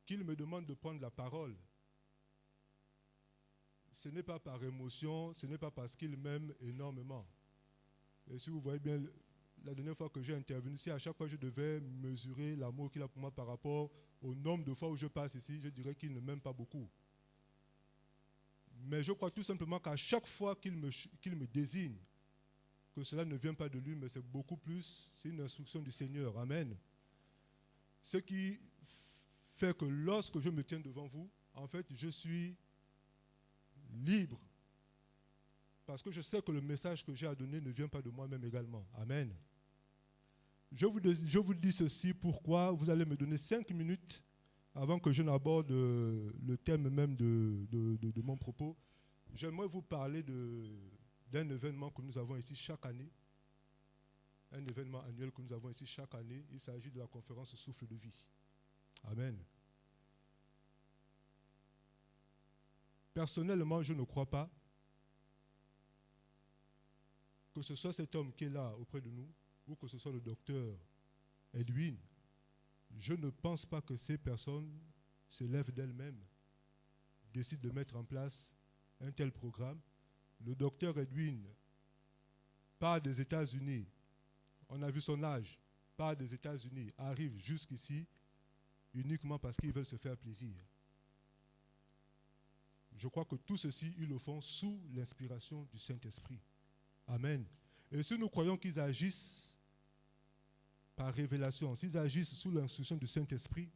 qu'il me demande de prendre la parole, ce n'est pas par émotion, ce n'est pas parce qu'il m'aime énormément. Et si vous voyez bien, la dernière fois que j'ai intervenu, si à chaque fois je devais mesurer l'amour qu'il a pour moi par rapport au nombre de fois où je passe ici, je dirais qu'il ne m'aime pas beaucoup. Mais je crois tout simplement qu'à chaque fois qu'il me désigne, que cela ne vient pas de lui, mais c'est beaucoup plus, c'est une instruction du Seigneur. Amen. Ce qui fait que lorsque je me tiens devant vous, en fait, je suis libre. Parce que je sais que le message que j'ai à donner ne vient pas de moi-même également. Amen. Je vous dis ceci, pourquoi vous allez me donner 5 minutes avant que je n'aborde le thème même de mon propos. J'aimerais vous parler d'un événement que nous avons ici chaque année. Un événement annuel que nous avons ici chaque année. Il s'agit de la conférence Souffle de vie. Amen. Personnellement, je ne crois pas que ce soit cet homme qui est là auprès de nous ou que ce soit le docteur Edwin. Je ne pense pas que ces personnes se lèvent d'elles-mêmes, décident de mettre en place un tel programme. Le docteur Edwin part des États-Unis, on a vu son âge, part des États-Unis, arrive jusqu'ici uniquement parce qu'ils veulent se faire plaisir. Je crois que tout ceci, ils le font sous l'inspiration du Saint-Esprit. Amen. Et si nous croyons qu'ils agissent par révélation, s'ils agissent sous l'instruction du Saint-Esprit,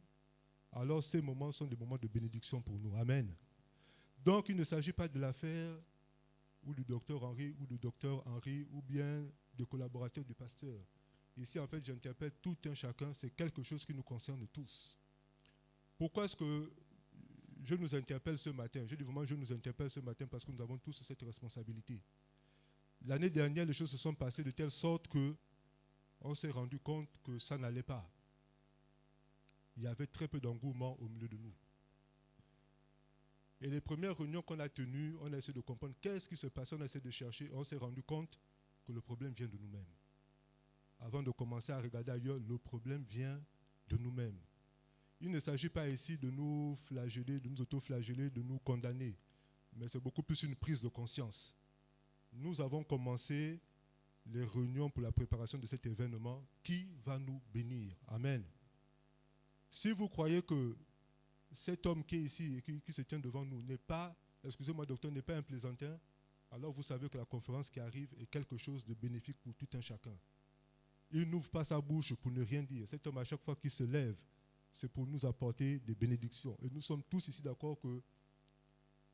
alors ces moments sont des moments de bénédiction pour nous. Amen. Donc il ne s'agit pas de l'affaire ou du docteur Henri ou du docteur Henri ou bien de collaborateurs du pasteur. Ici, en fait, j'interpelle tout un chacun, c'est quelque chose qui nous concerne tous. Pourquoi est-ce que je nous interpelle ce matin? Je dis vraiment je nous interpelle ce matin parce que nous avons tous cette responsabilité. L'année dernière, les choses se sont passées de telle sorte que on s'est rendu compte que ça n'allait pas. Il y avait très peu d'engouement au milieu de nous. Et les premières réunions qu'on a tenues, on a essayé de comprendre qu'est-ce qui se passait, on a essayé de chercher, on s'est rendu compte que le problème vient de nous-mêmes. Avant de commencer à regarder ailleurs, le problème vient de nous-mêmes. Il ne s'agit pas ici de nous flageller, de nous auto-flageller, de nous condamner, mais c'est beaucoup plus une prise de conscience. Nous avons commencé les réunions pour la préparation de cet événement qui va nous bénir. Amen. Si vous croyez que cet homme qui est ici et qui se tient devant nous n'est pas, excusez-moi docteur, n'est pas un plaisantin, alors vous savez que la conférence qui arrive est quelque chose de bénéfique pour tout un chacun. Il n'ouvre pas sa bouche pour ne rien dire. Cet homme, à chaque fois qu'il se lève, c'est pour nous apporter des bénédictions. Et nous sommes tous ici d'accord que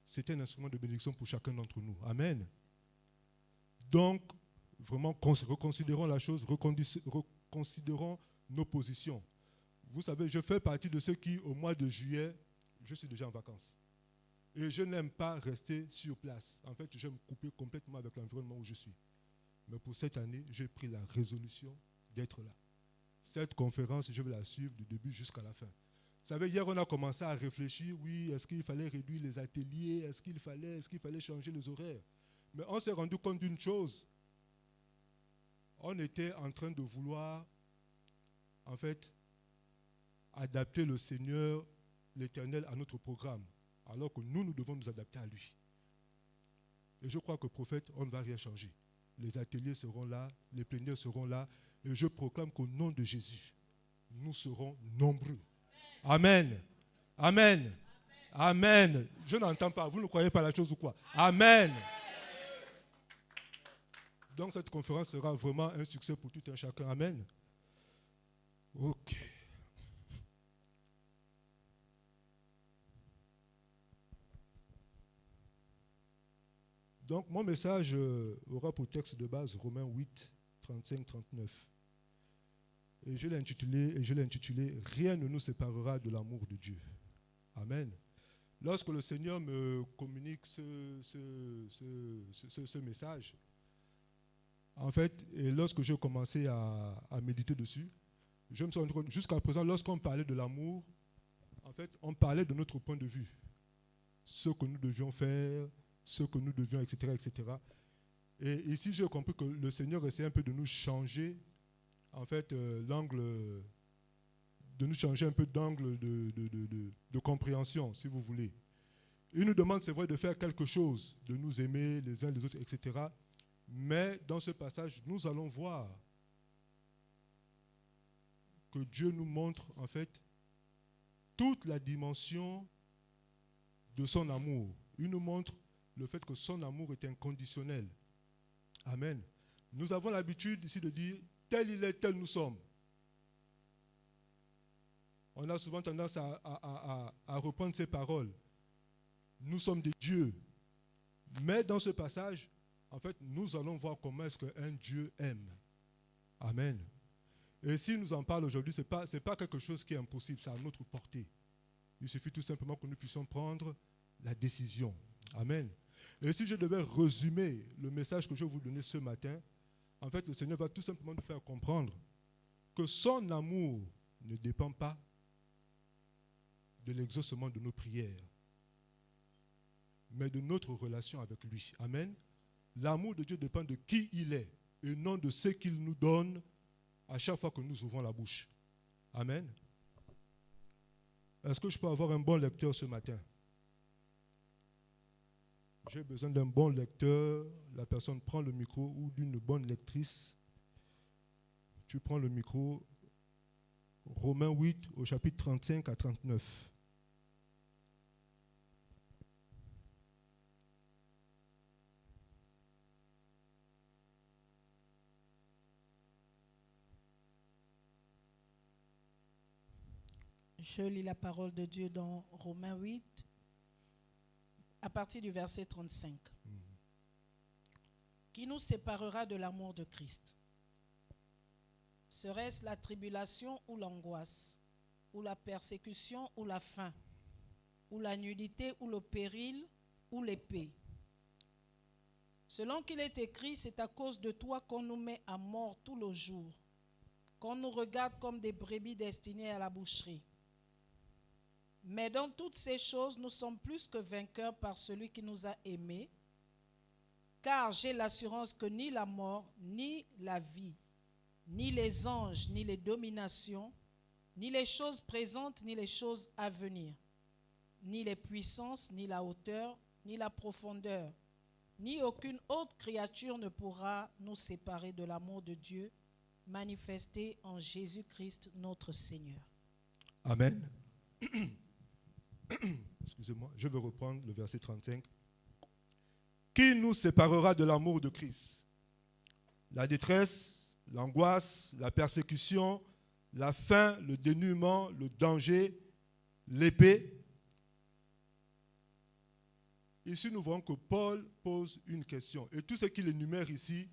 c'est un instrument de bénédiction pour chacun d'entre nous. Amen. Donc, vraiment, reconsidérons la chose, reconsidérons nos positions. Vous savez, je fais partie de ceux qui, au mois de juillet, je suis déjà en vacances. Et je n'aime pas rester sur place. En fait, j'aime couper complètement avec l'environnement où je suis. Mais pour cette année, j'ai pris la résolution d'être là. Cette conférence, je vais la suivre du début jusqu'à la fin. Vous savez, hier, on a commencé à réfléchir, oui, est-ce qu'il fallait réduire les ateliers, est-ce qu'il fallait changer les horaires? Mais on s'est rendu compte d'une chose. On était en train de vouloir, en fait, adapter le Seigneur, l'Éternel, à notre programme, alors que nous devons nous adapter à lui. Et je crois que prophète, on ne va rien changer. Les ateliers seront là, les plénières seront là, et je proclame qu'au nom de Jésus, nous serons nombreux. Amen. Amen. Amen. Je n'entends pas. Vous ne croyez pas la chose ou quoi? Amen. Donc cette conférence sera vraiment un succès pour tout un chacun. Amen. Ok. Donc mon message aura pour texte de base Romains 8, 35-39. Et je l'ai intitulé « Rien ne nous séparera de l'amour de Dieu ». Amen. Lorsque le Seigneur me communique ce message, en fait, et lorsque j'ai commencé à méditer dessus, je me suis rendu compte, jusqu'à présent, lorsqu'on parlait de l'amour, en fait, on parlait de notre point de vue. Ce que nous devions faire, ce que nous devions, etc., etc. Et ici, j'ai compris que le Seigneur essaie un peu de nous changer, en fait, l'angle, de nous changer un peu d'angle de compréhension, si vous voulez. Il nous demande, c'est vrai, de faire quelque chose, de nous aimer les uns les autres, etc. Mais dans ce passage, nous allons voir que Dieu nous montre, en fait, toute la dimension de son amour. Il nous montre le fait que son amour est inconditionnel. Amen. Nous avons l'habitude ici de dire, tel il est, tel nous sommes. On a souvent tendance à reprendre ces paroles. Nous sommes des dieux. Mais dans ce passage, en fait, nous allons voir comment est-ce qu'un Dieu aime. Amen. Et s'il nous en parle aujourd'hui, ce n'est pas quelque chose qui est impossible, c'est à notre portée. Il suffit tout simplement que nous puissions prendre la décision. Amen. Et si je devais résumer le message que je vais vous donner ce matin, en fait, le Seigneur va tout simplement nous faire comprendre que son amour ne dépend pas de l'exaucement de nos prières, mais de notre relation avec lui. Amen. L'amour de Dieu dépend de qui il est et non de ce qu'il nous donne à chaque fois que nous ouvrons la bouche. Amen. Est-ce que je peux avoir un bon lecteur ce matin? J'ai besoin d'un bon lecteur. La personne prend le micro ou d'une bonne lectrice. Tu prends le micro. Romains 8 au chapitre 35 à 39. Je lis la parole de Dieu dans Romains 8, à partir du verset 35. Qui nous séparera de l'amour de Christ? Serait-ce la tribulation ou l'angoisse, ou la persécution ou la faim, ou la nudité ou le péril, ou l'épée? Selon qu'il est écrit, c'est à cause de toi qu'on nous met à mort tout le jour, qu'on nous regarde comme des brebis destinées à la boucherie. Mais dans toutes ces choses, nous sommes plus que vainqueurs par celui qui nous a aimés, car j'ai l'assurance que ni la mort, ni la vie, ni les anges, ni les dominations, ni les choses présentes, ni les choses à venir, ni les puissances, ni la hauteur, ni la profondeur, ni aucune autre créature ne pourra nous séparer de l'amour de Dieu manifesté en Jésus-Christ notre Seigneur. Amen. Excusez-moi, je vais reprendre le verset 35. Qui nous séparera de l'amour de Christ? La détresse, l'angoisse, la persécution, la faim, le dénuement, le danger, l'épée. Ici, nous voyons que Paul pose une question. Et tout ce qu'il énumère ici,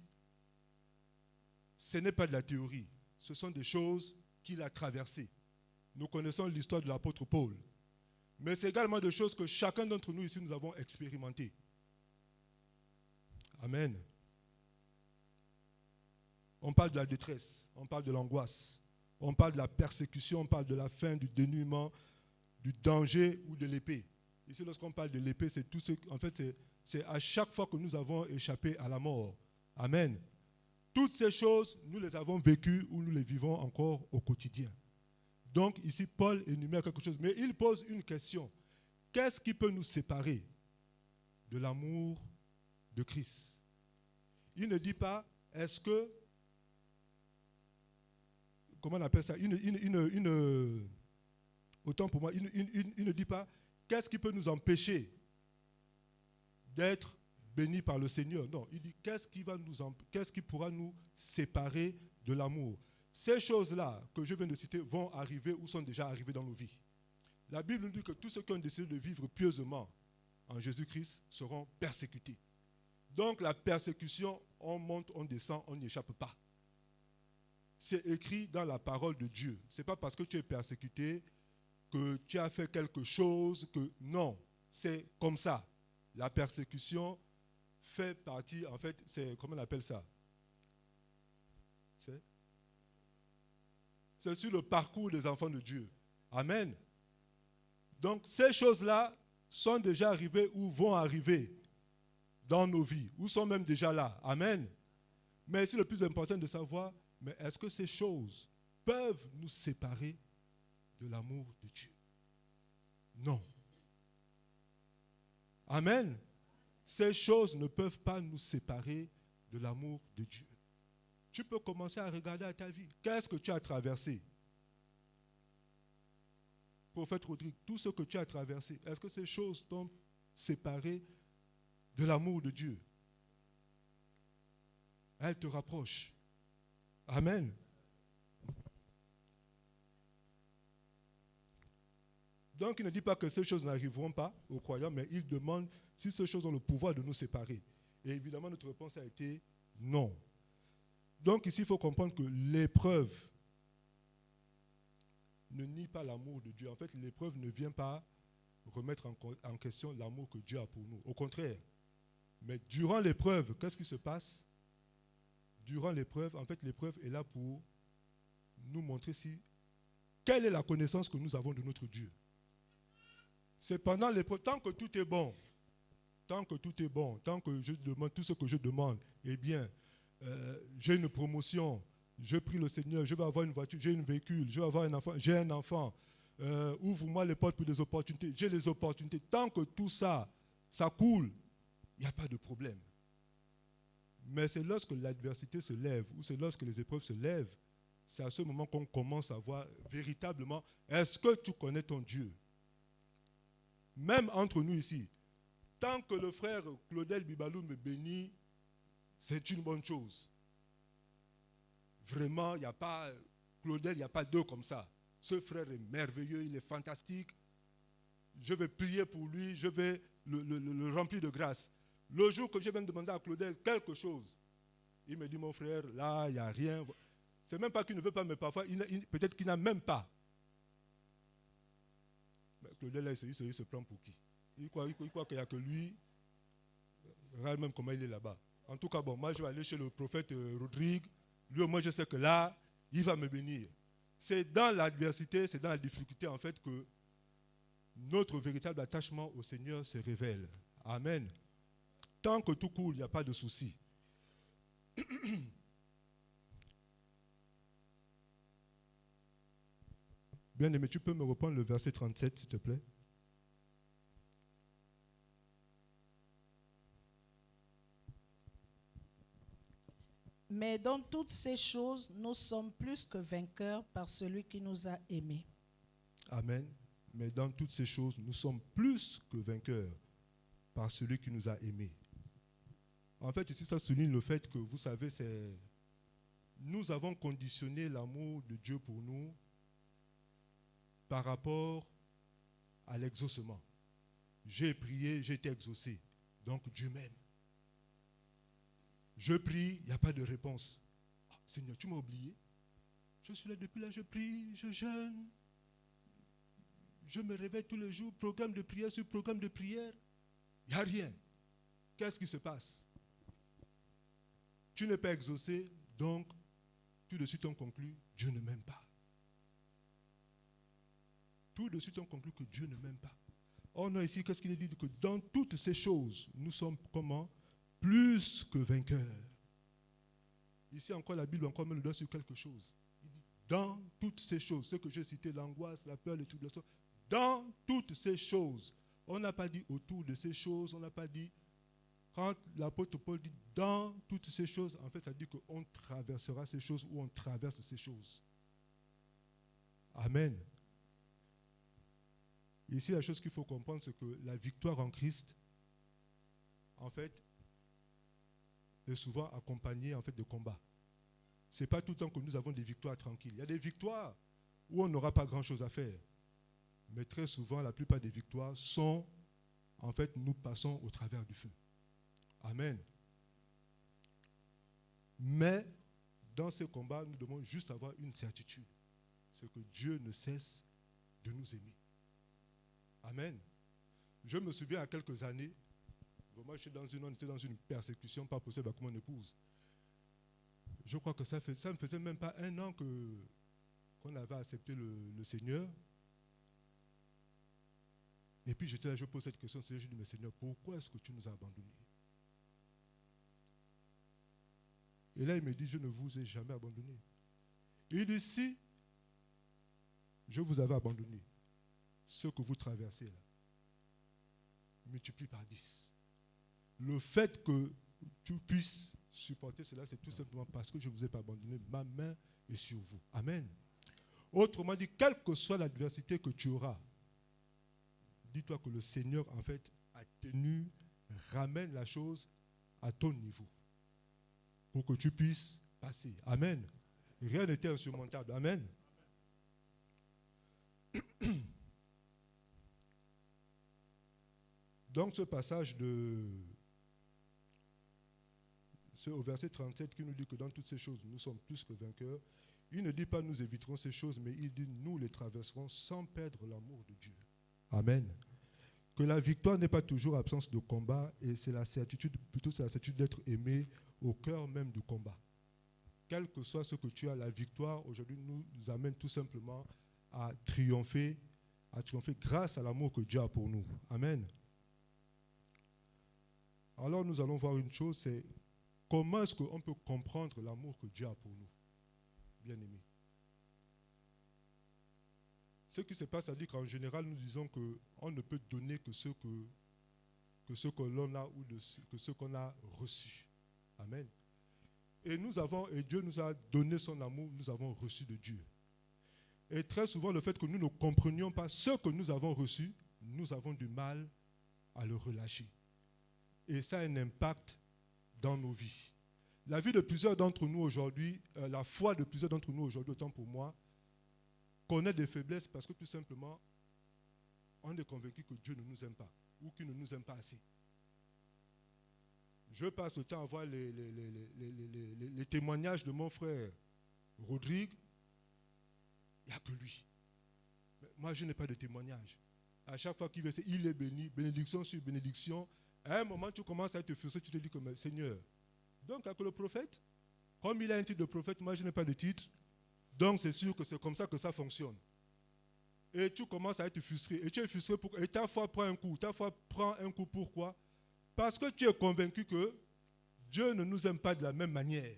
ce n'est pas de la théorie. Ce sont des choses qu'il a traversées. Nous connaissons l'histoire de l'apôtre Paul. Mais c'est également des choses que chacun d'entre nous ici, nous avons expérimentées. Amen. On parle de la détresse, on parle de l'angoisse, on parle de la persécution, on parle de la faim, du dénuement, du danger ou de l'épée. Ici, lorsqu'on parle de l'épée, c'est tout ce, en fait, c'est à chaque fois que nous avons échappé à la mort. Amen. Toutes ces choses, nous les avons vécues ou nous les vivons encore au quotidien. Donc ici, Paul énumère quelque chose, mais il pose une question. Qu'est-ce qui peut nous séparer de l'amour de Christ? Il ne dit pas, est-ce que, comment on appelle ça, autant pour moi, il ne dit pas, qu'est-ce qui peut nous empêcher d'être bénis par le Seigneur? Non, il dit, qu'est-ce qui pourra nous séparer de l'amour? Ces choses-là que je viens de citer vont arriver ou sont déjà arrivées dans nos vies. La Bible nous dit que tous ceux qui ont décidé de vivre pieusement en Jésus-Christ seront persécutés. Donc la persécution, on monte, on descend, on n'y échappe pas. C'est écrit dans la parole de Dieu. Ce n'est pas parce que tu es persécuté que tu as fait quelque chose que... Non, c'est comme ça. La persécution fait partie, en fait, c'est, comment on appelle ça? C'est sur le parcours des enfants de Dieu. Amen. Donc, ces choses-là sont déjà arrivées ou vont arriver dans nos vies, ou sont même déjà là. Amen. Mais c'est le plus important de savoir, mais est-ce que ces choses peuvent nous séparer de l'amour de Dieu? Non. Amen. Ces choses ne peuvent pas nous séparer de l'amour de Dieu. Tu peux commencer à regarder à ta vie. Qu'est-ce que tu as traversé? Prophète Rodrigue, tout ce que tu as traversé, est-ce que ces choses t'ont séparé de l'amour de Dieu. Elle te rapproche. Amen. Donc, il ne dit pas que ces choses n'arriveront pas aux croyants, mais il demande si ces choses ont le pouvoir de nous séparer. Et évidemment, notre réponse a été non. Donc, ici, il faut comprendre que l'épreuve ne nie pas l'amour de Dieu. En fait, l'épreuve ne vient pas remettre en question l'amour que Dieu a pour nous. Au contraire. Mais durant l'épreuve, qu'est-ce qui se passe? Durant l'épreuve, en fait, l'épreuve est là pour nous montrer quelle est la connaissance que nous avons de notre Dieu. C'est pendant l'épreuve, tant que tout est bon, tant que je demande tout ce que je demande, eh bien, j'ai une promotion, je prie le Seigneur, je vais avoir une voiture, j'ai un véhicule, je vais avoir un enfant, j'ai un enfant, ouvre-moi les portes pour des opportunités, j'ai les opportunités. Tant que tout ça, ça coule, il n'y a pas de problème. Mais c'est lorsque l'adversité se lève, ou c'est lorsque les épreuves se lèvent, c'est à ce moment qu'on commence à voir véritablement, est-ce que tu connais ton Dieu? Même entre nous ici, tant que le frère Claudel Bibalou me bénit, c'est une bonne chose. Vraiment, il n'y a pas, Claudel, il n'y a pas deux comme ça. Ce frère est merveilleux, il est fantastique. Je vais prier pour lui, je vais le remplir de grâce. Le jour que je viens demander à Claudel quelque chose, il me dit, mon frère, là, il n'y a rien. C'est même pas qu'il ne veut pas, mais parfois, peut-être qu'il n'a même pas. Mais Claudel, là, il se prend pour qui? Il croit qu'il n'y a que lui. Regarde même comment il est là-bas. En tout cas, bon, moi, je vais aller chez le prophète Rodrigue. Lui, au moins, je sais que là, il va me bénir. C'est dans l'adversité, c'est dans la difficulté, en fait, que notre véritable attachement au Seigneur se révèle. Amen. Tant que tout coule, il n'y a pas de souci. Bien-aimé, tu peux me reprendre le verset 37, s'il te plaît? Mais dans toutes ces choses, nous sommes plus que vainqueurs par celui qui nous a aimés. Amen. Mais dans toutes ces choses, nous sommes plus que vainqueurs par celui qui nous a aimés. En fait, ici, ça souligne le fait que, vous savez, nous avons conditionné l'amour de Dieu pour nous par rapport à l'exaucement. J'ai prié, j'ai été exaucé. Donc Dieu m'aime. Je prie, il n'y a pas de réponse. Ah, Seigneur, tu m'as oublié. Je suis là depuis là, je prie, je jeûne. Je me réveille tous les jours, programme de prière sur programme de prière. Il n'y a rien. Qu'est-ce qui se passe? Tu n'es pas exaucé, donc tout de suite on conclut, Dieu ne m'aime pas. Tout de suite on conclut que Dieu ne m'aime pas. Or non, ici, qu'est-ce qu'il est dit? Que dans toutes ces choses, nous sommes comment? Plus que vainqueurs. Ici encore, la Bible encore met le doigt sur quelque chose. Il dit, dans toutes ces choses, ce que j'ai cité, l'angoisse, la peur, les tribulations, dans toutes ces choses. On n'a pas dit autour de ces choses, on n'a pas dit, quand l'apôtre Paul dit dans toutes ces choses, en fait, ça dit qu'on traversera ces choses ou on traverse ces choses. Amen. Ici, la chose qu'il faut comprendre, c'est que la victoire en Christ, en fait, est souvent accompagnée en fait, de combats. Ce n'est pas tout le temps que nous avons des victoires tranquilles. Il y a des victoires où on n'aura pas grand-chose à faire. Mais très souvent, la plupart des victoires sont, en fait, nous passons au travers du feu. Amen. Mais, dans ces combats, nous devons juste avoir une certitude. C'est que Dieu ne cesse de nous aimer. Amen. Je me souviens, à quelques années, moi, on était dans une persécution pas possible avec mon épouse. Je crois que ça ne me faisait même pas un an qu'on avait accepté le Seigneur. Et puis j'étais là, je pose cette question, je dis, mais Seigneur, pourquoi est-ce que tu nous as abandonnés? Et là, il me dit, je ne vous ai jamais abandonné. Il dit, si je vous avais abandonné, ce que vous traversez là, multiplie par 10. Le fait que tu puisses supporter cela, c'est tout simplement parce que je ne vous ai pas abandonné. Ma main est sur vous. Amen. Autrement dit, quelle que soit l'adversité que tu auras, dis-toi que le Seigneur, en fait, a tenu ramène la chose à ton niveau pour que tu puisses passer. Amen. Rien n'était insurmontable. Amen. Donc ce passage c'est au verset 37 qui nous dit que dans toutes ces choses, nous sommes plus que vainqueurs. Il ne dit pas nous éviterons ces choses, mais il dit nous les traverserons sans perdre l'amour de Dieu. Amen. Que la victoire n'est pas toujours absence de combat, et c'est la certitude, plutôt c'est la certitude d'être aimé au cœur même du combat. Quel que soit ce que tu as, la victoire aujourd'hui nous amène tout simplement à triompher grâce à l'amour que Dieu a pour nous. Amen. Alors nous allons voir une chose, c'est comment est-ce qu'on peut comprendre l'amour que Dieu a pour nous, bien-aimés. Ce qui se passe, c'est-à-dire qu'en général, nous disons qu'on ne peut donner que ce que l'on a ou que ce qu'on a reçu. Amen. Et Dieu nous a donné son amour, nous avons reçu de Dieu. Et très souvent, le fait que nous ne comprenions pas ce que nous avons reçu, nous avons du mal à le relâcher. Et ça a un impact dans nos vies. La vie de plusieurs d'entre nous aujourd'hui, la foi de plusieurs d'entre nous aujourd'hui, autant pour moi, connaît des faiblesses parce que tout simplement, on est convaincu que Dieu ne nous aime pas ou qu'il ne nous aime pas assez. Je passe le temps à voir les témoignages de mon frère Rodrigue. Il n'y a que lui. Mais moi, je n'ai pas de témoignage. À chaque fois qu'il veut, il est béni, bénédiction sur bénédiction. À un moment, tu commences à te frustrer, tu te dis que Seigneur. Donc, avec le prophète, comme il a un titre de prophète, moi, je n'ai pas de titre. Donc, c'est sûr que c'est comme ça que ça fonctionne. Et tu commences à être frustré. Et tu es frustré et ta foi prend un coup. Ta foi prend un coup pourquoi? Parce que tu es convaincu que Dieu ne nous aime pas de la même manière.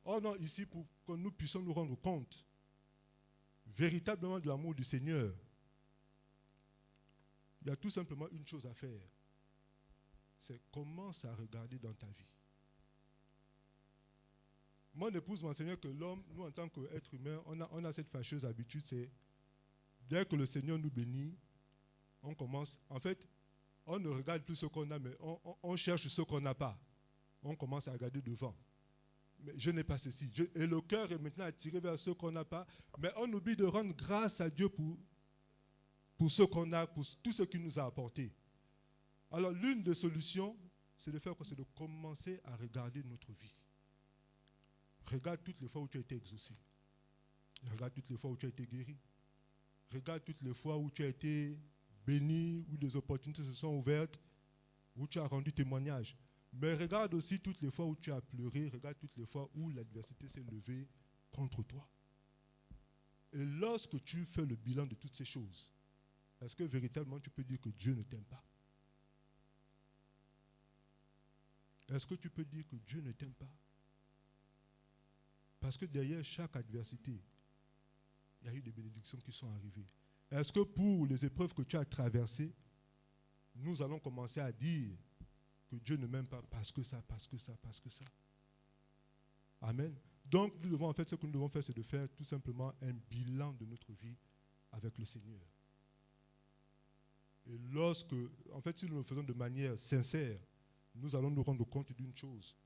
Oh non, ici, pour que nous puissions nous rendre compte véritablement de l'amour du Seigneur, il y a tout simplement une chose à faire. C'est commence à regarder dans ta vie. Mon épouse m'enseignait que l'homme, nous en tant qu'être humain, on a cette fâcheuse habitude, c'est dès que le Seigneur nous bénit, on commence, en fait, on ne regarde plus ce qu'on a, mais on cherche ce qu'on n'a pas. On commence à regarder devant. Mais je n'ai pas ceci. Et le cœur est maintenant attiré vers ce qu'on n'a pas, mais on oublie de rendre grâce à Dieu pour ce qu'on a, pour tout ce qu'il nous a apporté. Alors l'une des solutions, c'est de faire quoi? C'est de commencer à regarder notre vie. Regarde toutes les fois où tu as été exaucé. Regarde toutes les fois où tu as été guéri. Regarde toutes les fois où tu as été béni, où les opportunités se sont ouvertes, où tu as rendu témoignage. Mais regarde aussi toutes les fois où tu as pleuré, regarde toutes les fois où l'adversité s'est levée contre toi. Et lorsque tu fais le bilan de toutes ces choses, est-ce que véritablement tu peux dire que Dieu ne t'aime pas? Est-ce que tu peux dire que Dieu ne t'aime pas? Parce que derrière chaque adversité, il y a eu des bénédictions qui sont arrivées. Est-ce que pour les épreuves que tu as traversées, nous allons commencer à dire que Dieu ne m'aime pas parce que ça, parce que ça, parce que ça? Amen. Donc, nous devons, en fait, ce que nous devons faire, c'est de faire tout simplement un bilan de notre vie avec le Seigneur. Et lorsque, en fait, si nous le faisons de manière sincère, nous allons nous rendre compte d'une chose.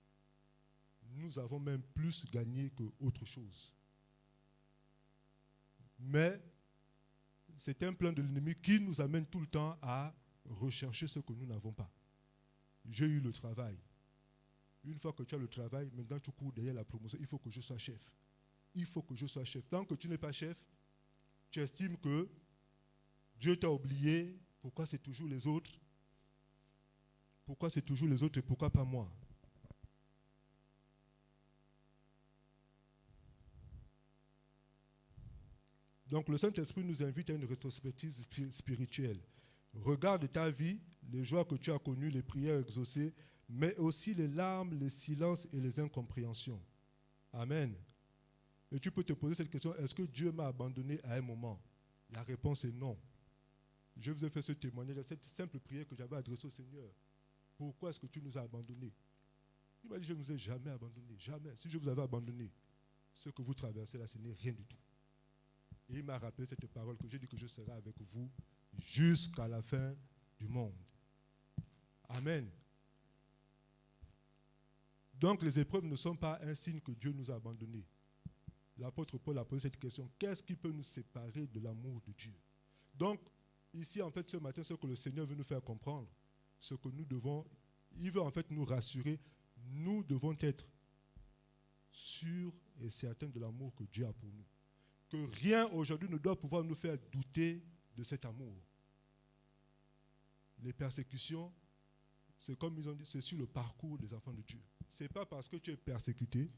Nous avons même plus gagné qu'autre chose. Mais c'est un plan de l'ennemi qui nous amène tout le temps à rechercher ce que nous n'avons pas. J'ai eu le travail. Une fois que tu as le travail, maintenant tu cours derrière la promotion. Il faut que je sois chef. Il faut que je sois chef. Tant que tu n'es pas chef, tu estimes que Dieu t'a oublié. Pourquoi c'est toujours les autres? Pourquoi c'est toujours les autres et pourquoi pas moi? Donc le Saint-Esprit nous invite à une rétrospective spirituelle. Regarde ta vie, les joies que tu as connues, les prières exaucées, mais aussi les larmes, les silences et les incompréhensions. Amen. Et tu peux te poser cette question, est-ce que Dieu m'a abandonné à un moment? La réponse est non. Je vous ai fait ce témoignage, cette simple prière que j'avais adressée au Seigneur. Pourquoi est-ce que tu nous as abandonnés? Il m'a dit, je ne vous ai jamais abandonné, jamais. Si je vous avais abandonné, ce que vous traversez là, ce n'est rien du tout. Et il m'a rappelé cette parole que j'ai dit que je serai avec vous jusqu'à la fin du monde. Amen. Donc les épreuves ne sont pas un signe que Dieu nous a abandonnés. L'apôtre Paul a posé cette question. Qu'est-ce qui peut nous séparer de l'amour de Dieu? Donc, ici, en fait, ce matin, ce que le Seigneur veut nous faire comprendre, ce que nous devons, il veut en fait nous rassurer, nous devons être sûrs et certains de l'amour que Dieu a pour nous. Que rien aujourd'hui ne doit pouvoir nous faire douter de cet amour. Les persécutions, c'est comme ils ont dit, c'est sur le parcours des enfants de Dieu. Ce n'est pas parce que tu es persécuté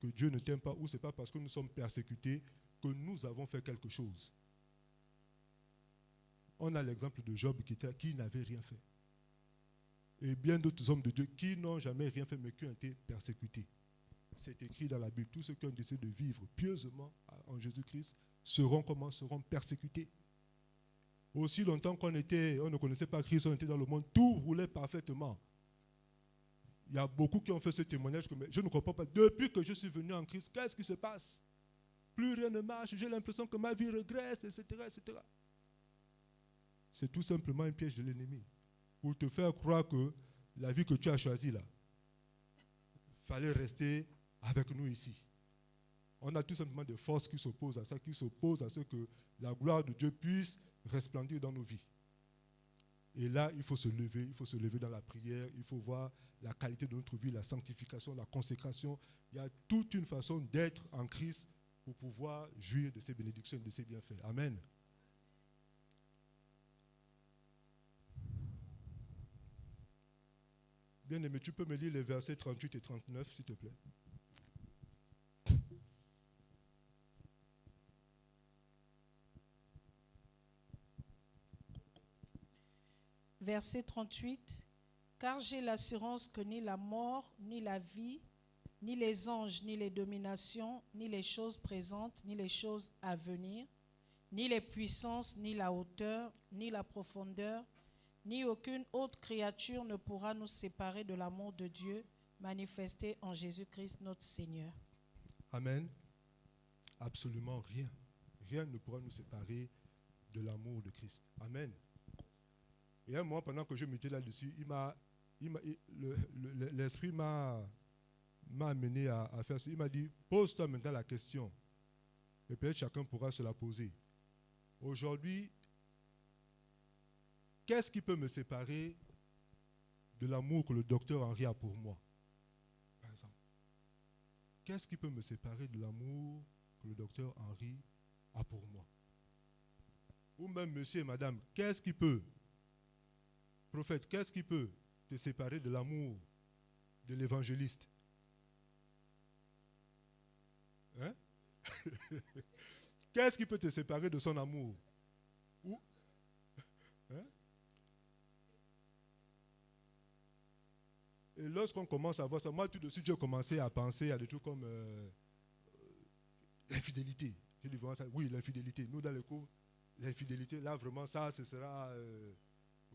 que Dieu ne t'aime pas, ou ce n'est pas parce que nous sommes persécutés que nous avons fait quelque chose. On a l'exemple de Job qui n'avait rien fait. Et bien d'autres hommes de Dieu qui n'ont jamais rien fait mais qui ont été persécutés. C'est écrit dans la Bible, tous ceux qui ont décidé de vivre pieusement en Jésus-Christ seront persécutés. Aussi longtemps on ne connaissait pas Christ, on était dans le monde, tout roulait parfaitement. Il y a beaucoup qui ont fait ce témoignage que je ne comprends pas. Depuis que je suis venu en Christ, qu'est-ce qui se passe? Plus rien ne marche, j'ai l'impression que ma vie régresse, etc., etc. C'est tout simplement un piège de l'ennemi pour te faire croire que la vie que tu as choisie là, il fallait rester avec nous ici. On a tout simplement des forces qui s'opposent à ça, qui s'opposent à ce que la gloire de Dieu puisse resplendir dans nos vies. Et là, il faut se lever dans la prière, il faut voir la qualité de notre vie, la sanctification, la consécration. Il y a toute une façon d'être en Christ pour pouvoir jouir de ses bénédictions, de ses bienfaits. Amen. Bien-aimé, tu peux me lire les versets 38 et 39, s'il te plaît. Verset 38. Car j'ai l'assurance que ni la mort, ni la vie, ni les anges, ni les dominations, ni les choses présentes, ni les choses à venir, ni les puissances, ni la hauteur, ni la profondeur, ni aucune autre créature ne pourra nous séparer de l'amour de Dieu manifesté en Jésus-Christ notre Seigneur. Amen. Absolument rien. Rien ne pourra nous séparer de l'amour de Christ. Amen. Et un moment, pendant que je m'étais là-dessus, l'Esprit m'a amené à faire ça. Il m'a dit, pose-toi maintenant la question. Et peut-être chacun pourra se la poser. Aujourd'hui, qu'est-ce qui peut me séparer de l'amour que le docteur Henri a pour moi? Par exemple. Qu'est-ce qui peut me séparer de l'amour que le docteur Henri a pour moi? Ou même monsieur et madame, qu'est-ce qui peut, prophète, qu'est-ce qui peut te séparer de l'amour de l'évangéliste? Hein? Qu'est-ce qui peut te séparer de son amour? Ou, hein? Et lorsqu'on commence à voir ça, moi tout de suite j'ai commencé à penser à des trucs comme l'infidélité. J'ai dit vraiment ça, oui, l'infidélité. Nous dans les cours, l'infidélité, là vraiment ça, ce sera,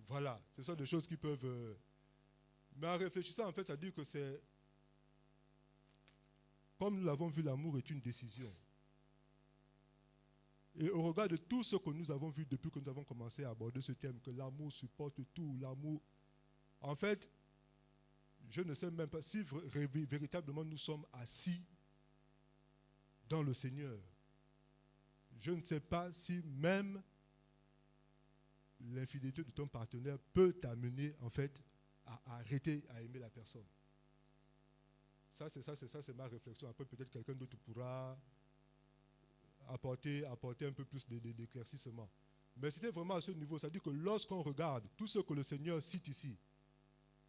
voilà, ce sont des choses qui peuvent... mais en réfléchissant, en fait, ça dit que c'est, comme nous l'avons vu, l'amour est une décision. Et au regard de tout ce que nous avons vu depuis que nous avons commencé à aborder ce thème, que l'amour supporte tout, l'amour... En fait, je ne sais même pas si véritablement nous sommes assis dans le Seigneur. Je ne sais pas si même l'infidélité de ton partenaire peut t'amener en fait à arrêter à aimer la personne. Ça, c'est ma réflexion. Après, peut-être quelqu'un d'autre pourra apporter un peu plus d'éclaircissement. Mais c'était vraiment à ce niveau. C'est-à-dire que lorsqu'on regarde tout ce que le Seigneur cite ici,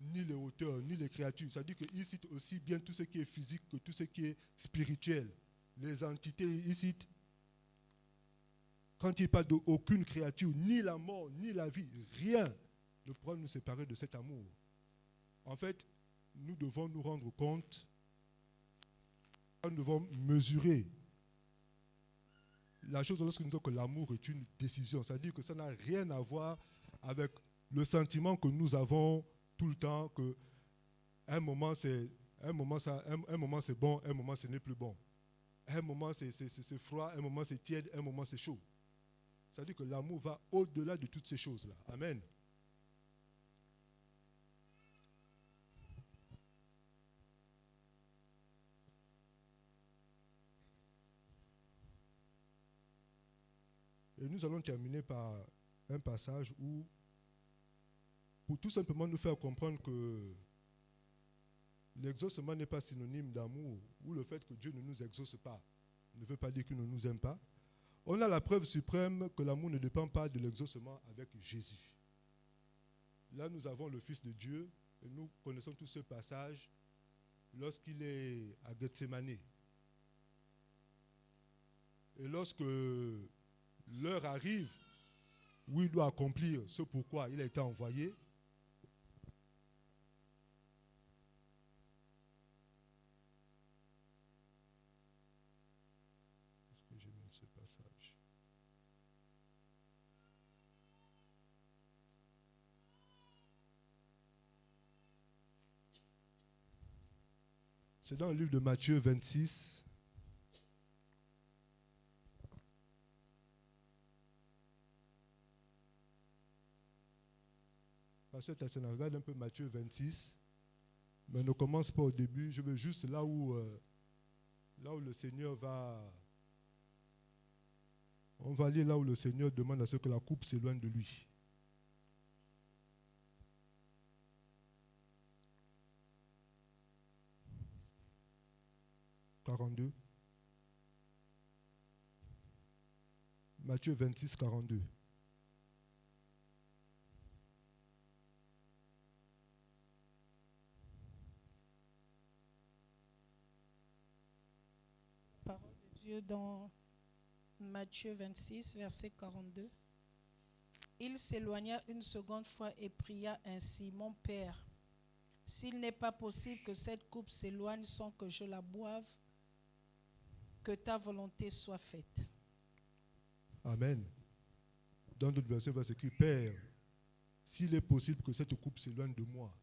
ni les hauteurs, ni les créatures, c'est-à-dire qu'il cite aussi bien tout ce qui est physique que tout ce qui est spirituel. Les entités, il cite, quand il parle d'aucune créature, ni la mort, ni la vie, rien ne pourra nous séparer de cet amour. En fait, nous devons nous rendre compte, nous devons mesurer la chose lorsque nous disons que l'amour est une décision. C'est-à-dire que ça n'a rien à voir avec le sentiment que nous avons tout le temps, que un moment c'est bon, un moment ce n'est plus bon. Un moment c'est froid, un moment c'est tiède, un moment c'est chaud. C'est-à-dire que l'amour va au-delà de toutes ces choses-là. Amen. nous allons terminer par un passage où, pour tout simplement nous faire comprendre que l'exaucement n'est pas synonyme d'amour, ou le fait que Dieu ne nous exauce pas ne veut pas dire qu'il ne nous aime pas. On a la preuve suprême que l'amour ne dépend pas de l'exaucement avec Jésus. Là, nous avons le Fils de Dieu, et nous connaissons tout ce passage lorsqu'il est à Gethsémane. Et lorsque l'heure arrive où il doit accomplir ce pourquoi il a été envoyé, est-ce que je mets ce passage? C'est dans le livre de Matthieu 26. Pasteur Tassena, regarde un peu Matthieu 26, mais ne commence pas au début. Je veux juste là où le Seigneur va. On va aller là où le Seigneur demande à ce que la coupe s'éloigne de lui. « 42. Matthieu 26, 42. Parole de Dieu dans Matthieu 26, verset 42. Il s'éloigna une seconde fois et pria ainsi: Mon Père, s'il n'est pas possible que cette coupe s'éloigne sans que je la boive, que ta volonté soit faite. Amen. Dans d'autres versions, il va s'écrire: Père, s'il est possible que cette coupe s'éloigne de moi.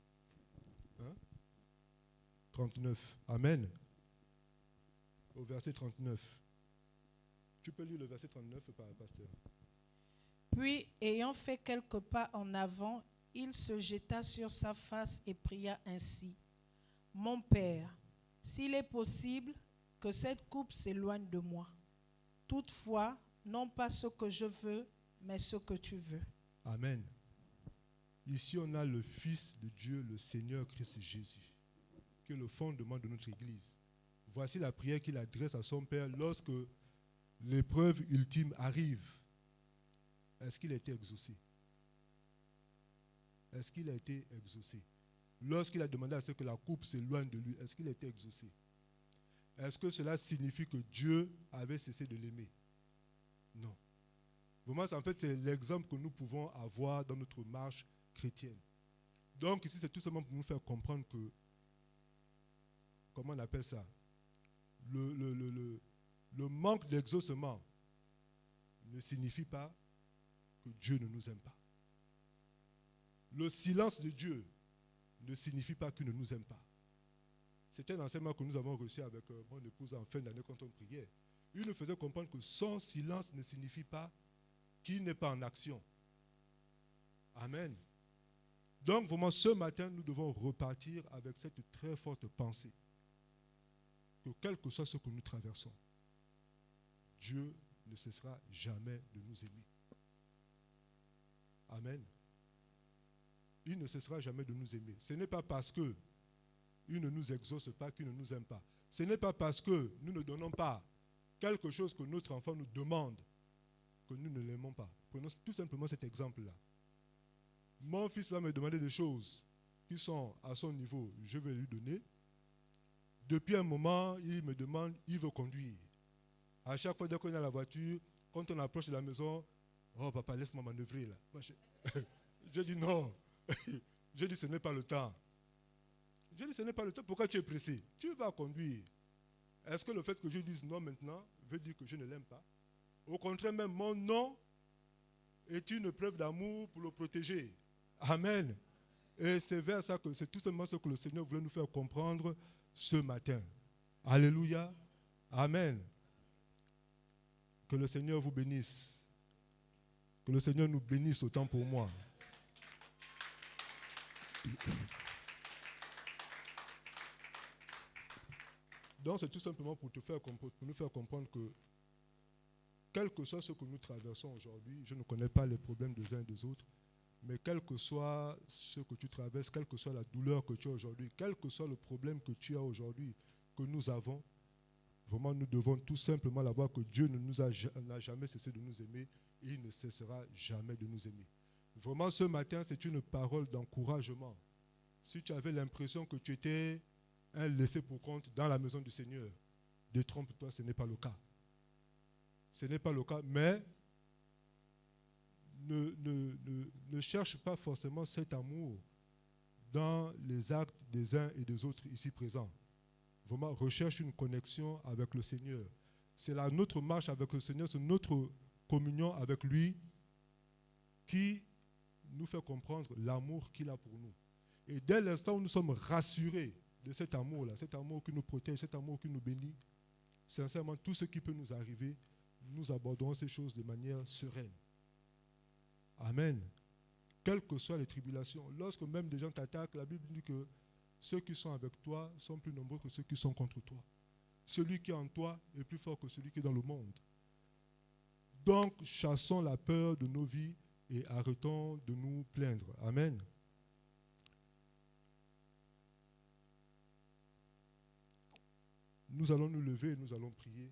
39. Amen. Au verset 39. Tu peux lire le verset 39, pasteur. Puis, ayant fait quelques pas en avant, il se jeta sur sa face et pria ainsi: Mon Père, s'il est possible que cette coupe s'éloigne de moi. Toutefois, non pas ce que je veux, mais ce que tu veux. Amen. Ici, on a le Fils de Dieu, le Seigneur Christ Jésus, qui est le fondement de notre Église. Voici la prière qu'il adresse à son Père lorsque l'épreuve ultime arrive. Est-ce qu'il a été exaucé? Est-ce qu'il a été exaucé? Lorsqu'il a demandé à ce que la coupe s'éloigne de lui, est-ce qu'il a été exaucé? Est-ce que cela signifie que Dieu avait cessé de l'aimer? Non. Vraiment, en fait, c'est l'exemple que nous pouvons avoir dans notre marche chrétienne. Donc ici, c'est tout simplement pour nous faire comprendre que, comment on appelle ça? Le manque d'exaucement ne signifie pas que Dieu ne nous aime pas. Le silence de Dieu ne signifie pas qu'il ne nous aime pas. C'était un enseignement que nous avons reçu avec mon épouse en fin d'année quand on priait. Il nous faisait comprendre que son silence ne signifie pas qu'il n'est pas en action. Amen. Donc vraiment ce matin, nous devons repartir avec cette très forte pensée que quel que soit ce que nous traversons, Dieu ne cessera jamais de nous aimer. Amen. Il ne cessera jamais de nous aimer. Ce n'est pas parce qu'il ne nous exauce pas qu'il ne nous aime pas. Ce n'est pas parce que nous ne donnons pas quelque chose que notre enfant nous demande que nous ne l'aimons pas. Prenons tout simplement cet exemple-là. Mon fils va me demander des choses qui sont à son niveau, je vais lui donner. Depuis un moment, il me demande, il veut conduire. À chaque fois, dès qu'on est à la voiture, quand on approche de la maison, oh papa, laisse-moi manœuvrer là. Moi, je dis non. Je dis ce n'est pas le temps. Je dis ce n'est pas le temps. Pourquoi tu es pressé? Tu vas conduire. Est-ce que le fait que je dise non maintenant veut dire que je ne l'aime pas? Au contraire, même mon non est une preuve d'amour pour le protéger. Amen. Et c'est vers ça que c'est tout simplement ce que le Seigneur voulait nous faire comprendre ce matin. Alléluia. Amen. Que le Seigneur vous bénisse. Que le Seigneur nous bénisse autant pour moi. Donc c'est tout simplement pour nous faire comprendre que quel que soit ce que nous traversons aujourd'hui, je ne connais pas les problèmes des uns et des autres, mais quel que soit ce que tu traverses, quelle que soit la douleur que tu as aujourd'hui, quel que soit le problème que tu as aujourd'hui, que nous avons, vraiment nous devons tout simplement l'avoir que Dieu n'a jamais cessé de nous aimer et il ne cessera jamais de nous aimer. Vraiment ce matin, c'est une parole d'encouragement. Si tu avais l'impression que tu étais un laissé pour compte dans la maison du Seigneur, détrompe-toi, ce n'est pas le cas. Ce n'est pas le cas, mais ne cherche pas forcément cet amour dans les actes des uns et des autres ici présents. Vraiment, recherche une connexion avec le Seigneur. C'est là notre marche avec le Seigneur, c'est notre communion avec lui qui nous fait comprendre l'amour qu'il a pour nous. Et dès l'instant où nous sommes rassurés de cet amour-là, cet amour qui nous protège, cet amour qui nous bénit, sincèrement, tout ce qui peut nous arriver, nous aborderons ces choses de manière sereine. Amen. Quelles que soient les tribulations, lorsque même des gens t'attaquent, la Bible dit que ceux qui sont avec toi sont plus nombreux que ceux qui sont contre toi. Celui qui est en toi est plus fort que celui qui est dans le monde. Donc, chassons la peur de nos vies et arrêtons de nous plaindre. Amen. Nous allons nous lever et nous allons prier.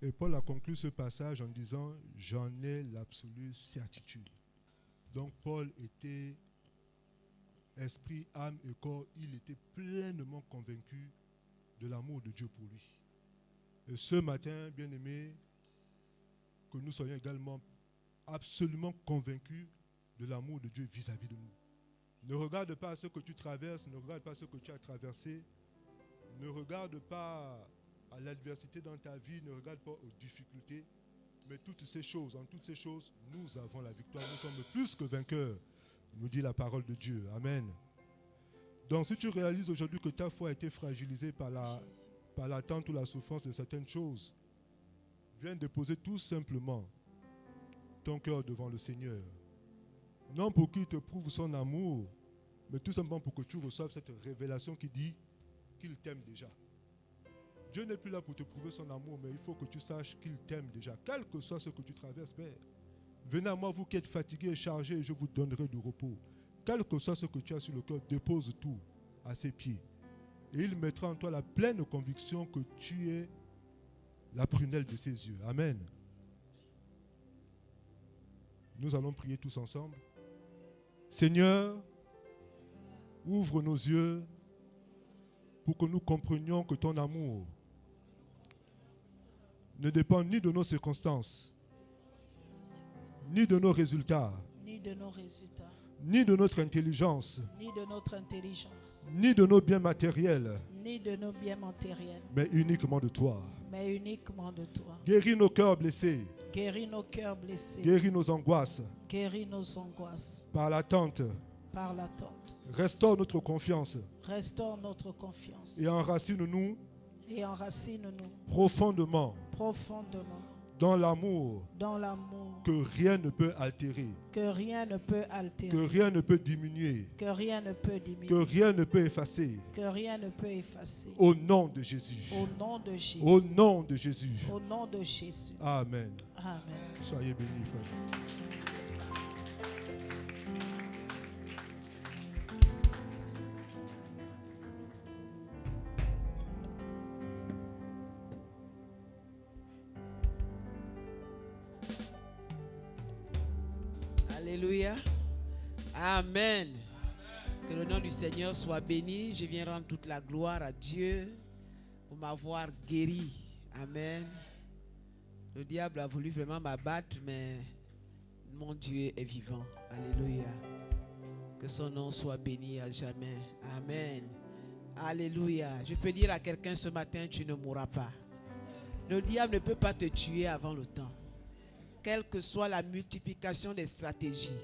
Et Paul a conclu ce passage en disant « J'en ai l'absolue certitude ». Donc Paul était esprit, âme et corps, il était pleinement convaincu de l'amour de Dieu pour lui. Et ce matin, bien-aimés, que nous soyons également absolument convaincus de l'amour de Dieu vis-à-vis de nous. Ne regarde pas ce que tu traverses, ne regarde pas ce que tu as traversé, ne regarde pas à l'adversité dans ta vie, ne regarde pas aux difficultés, mais toutes ces choses, en toutes ces choses, nous avons la victoire. Nous sommes plus que vainqueurs, nous dit la parole de Dieu. Amen. Donc si tu réalises aujourd'hui que ta foi a été fragilisée par l'attente ou la souffrance de certaines choses, viens déposer tout simplement ton cœur devant le Seigneur. Non pour qu'il te prouve son amour, mais tout simplement pour que tu reçoives cette révélation qui dit qu'il t'aime déjà. Dieu n'est plus là pour te prouver son amour, mais il faut que tu saches qu'il t'aime déjà, quel que soit ce que tu traverses, Père. Venez à moi, vous qui êtes fatigués et chargés, et je vous donnerai du repos. Quel que soit ce que tu as sur le cœur, dépose tout à ses pieds. Et il mettra en toi la pleine conviction que tu es la prunelle de ses yeux. Amen. Nous allons prier tous ensemble. Seigneur, ouvre nos yeux pour que nous comprenions que ton amour ne dépend ni de nos circonstances, ni de nos résultats, ni de nos résultats, ni de notre intelligence, ni de notre intelligence, ni de nos biens matériels, ni de nos biens matériels, mais uniquement de toi. mais uniquement de toi. Guéris nos cœurs blessés, Guéris nos cœurs blessés, guéris nos angoisses guéris nos angoisses par l'attente, par l'attente. restaure notre confiance Restaure notre confiance et enracine-nous et enracine-nous profondément profondément dans l'amour dans l'amour que rien ne peut altérer, que rien ne peut que altérer, rien ne peut diminuer, que rien ne peut que diminuer, rien ne peut effacer. que rien ne peut effacer. Au nom de Jésus. Au nom de Jésus. Au nom de Jésus. Au nom de Jésus. Amen. Amen. Soyez bénis, frère. Alléluia. Amen. Que le nom du Seigneur soit béni. Je viens rendre toute la gloire à Dieu pour m'avoir guéri. Amen. Le diable a voulu vraiment m'abattre, mais mon Dieu est vivant. Alléluia. Que son nom soit béni à jamais. Amen. Alléluia. Je peux dire à quelqu'un ce matin, tu ne mourras pas. Le diable ne peut pas te tuer avant le temps. Quelle que soit la multiplication des stratégies.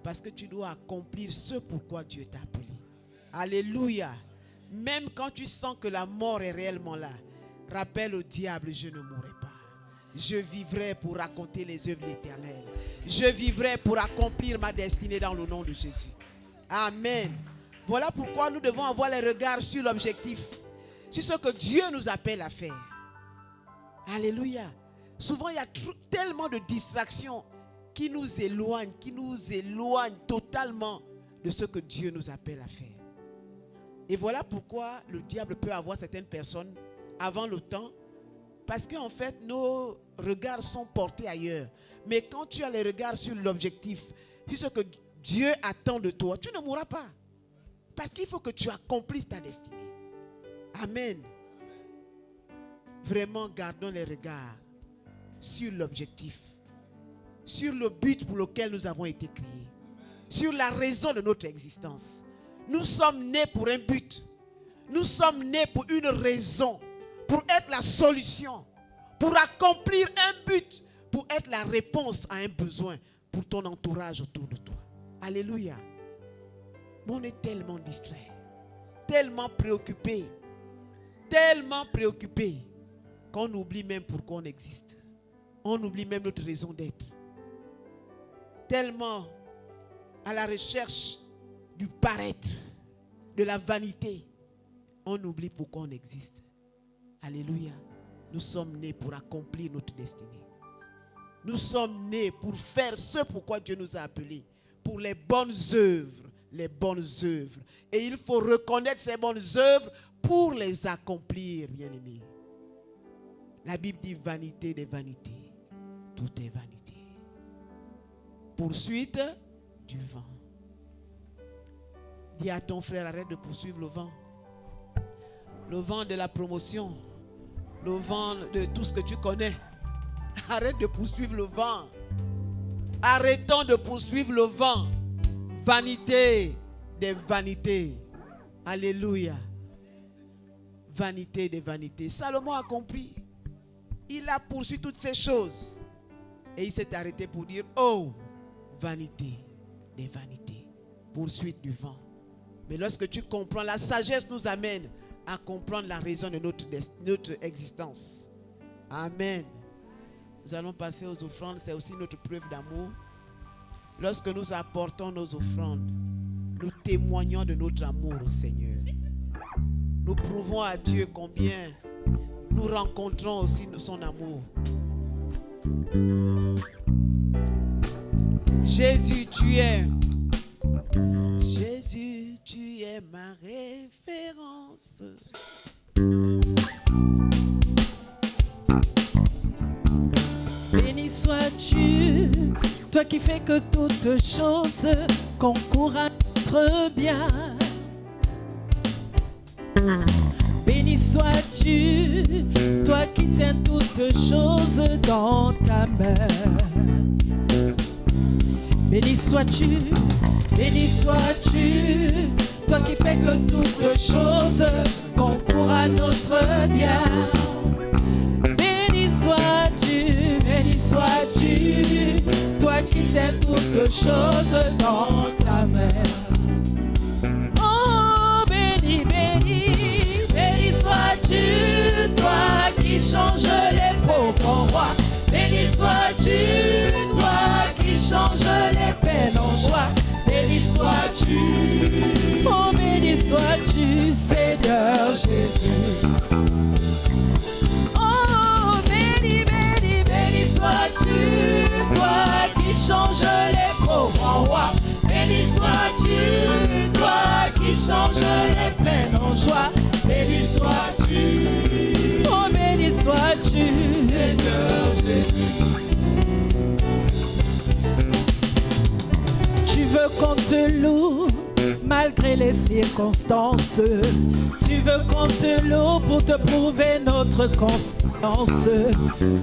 Parce que tu dois accomplir ce pourquoi Dieu t'a appelé. Alléluia. Même quand tu sens que la mort est réellement là, rappelle au diable, je ne mourrai pas. Je vivrai pour raconter les œuvres de l'Éternel. Je vivrai pour accomplir ma destinée dans le nom de Jésus. Amen. Voilà pourquoi nous devons avoir les regards sur l'objectif, sur ce que Dieu nous appelle à faire. Alléluia. Souvent, il y a tellement de distractions qui nous éloignent totalement de ce que Dieu nous appelle à faire. Et voilà pourquoi le diable peut avoir certaines personnes avant le temps, parce qu'en fait, nos regards sont portés ailleurs. Mais quand tu as les regards sur l'objectif, sur ce que Dieu attend de toi, tu ne mourras pas. Parce qu'il faut que tu accomplisses ta destinée. Amen. Vraiment, gardons les regards sur l'objectif, sur le but pour lequel nous avons été créés, sur la raison de notre existence. Nous sommes nés pour un but. Nous sommes nés pour une raison, pour être la solution, pour accomplir un but, pour être la réponse à un besoin pour ton entourage autour de toi. Alléluia. Mais on est tellement distrait, tellement préoccupé qu'on oublie même pourquoi on existe. On oublie même notre raison d'être. Tellement à la recherche du paraître, de la vanité, on oublie pourquoi on existe. Alléluia. Nous sommes nés pour accomplir notre destinée. Nous sommes nés pour faire ce pourquoi Dieu nous a appelés, pour les bonnes œuvres. Les bonnes œuvres. Et il faut reconnaître ces bonnes œuvres pour les accomplir, bien-aimés. La Bible dit vanité des vanités. Tout est vanité. Poursuite du vent. Dis à ton frère, arrête de poursuivre le vent. Le vent de la promotion. Le vent de tout ce que tu connais. Arrête de poursuivre le vent. Arrêtons de poursuivre le vent. Vanité des vanités. Alléluia. Vanité des vanités. Salomon a compris. Il a poursuivi toutes ces choses. Et il s'est arrêté pour dire, oh, vanité des vanités. Poursuite du vent. Mais lorsque tu comprends, la sagesse nous amène à comprendre la raison de notre existence. Amen. Nous allons passer aux offrandes. C'est aussi notre preuve d'amour. Lorsque nous apportons nos offrandes, nous témoignons de notre amour au Seigneur. Nous prouvons à Dieu combien nous rencontrons aussi son amour. Jésus, tu es ma référence. Béni sois-tu, toi qui fais que toutes choses concourent à notre bien. Béni sois-tu, toi qui tiens toutes choses dans ta main. Béni sois-tu, toi qui fais que toutes choses concourent à notre bien. Béni sois-tu, toi qui tiens toutes choses dans ta main. Oh, béni sois-tu, toi qui changes les pauvres en rois. Béni sois-tu, toi qui changes les peines en joie. Béni sois-tu, oh béni sois-tu, Seigneur Jésus. Oh, béni sois-tu, toi qui changes les pauvres en roi. Béni sois-tu, toi qui changes les peines en joie. Béni sois-tu, oh béni sois-tu, Seigneur Jésus. Tu veux qu'on te loue, malgré les circonstances. Tu veux qu'on te loue pour te prouver notre confiance.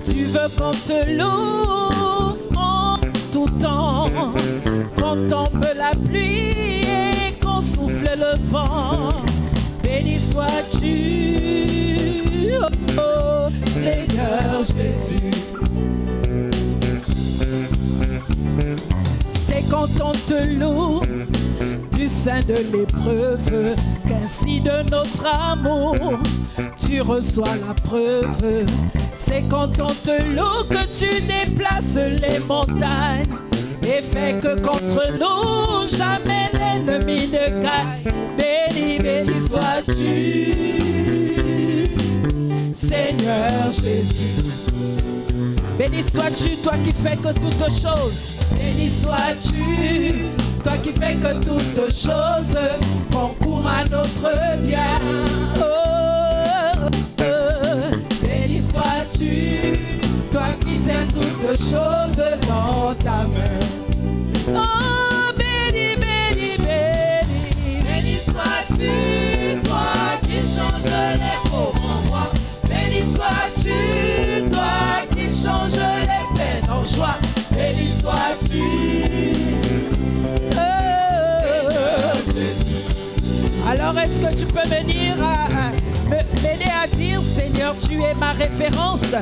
Tu veux qu'on te loue en tout temps, qu'on tombe la pluie et qu'on souffle le vent. Béni sois-tu, oh, Seigneur Jésus. C'est quand on te loue du sein de l'épreuve qu'ainsi de notre amour tu reçois la preuve. C'est quand on te loue que tu déplaces les montagnes et fais que contre nous jamais l'ennemi ne gagne. Béni, béni sois-tu, Seigneur Jésus. Béni sois-tu, toi qui fais que toutes choses. Béni sois-tu, toi qui fais que toutes choses concourent à notre bien. Oh, oh, oh. Béni sois-tu, toi qui tiens toutes choses dans ta main. Oh, béni, béni, béni. Béni sois-tu, toi qui changes les pauvres en roi. Béni sois-tu, toi qui changes les peines en joie. Béni sois-tu, Seigneur Jésus. Alors est-ce que tu peux venir m'aider à dire, Seigneur, tu es ma référence?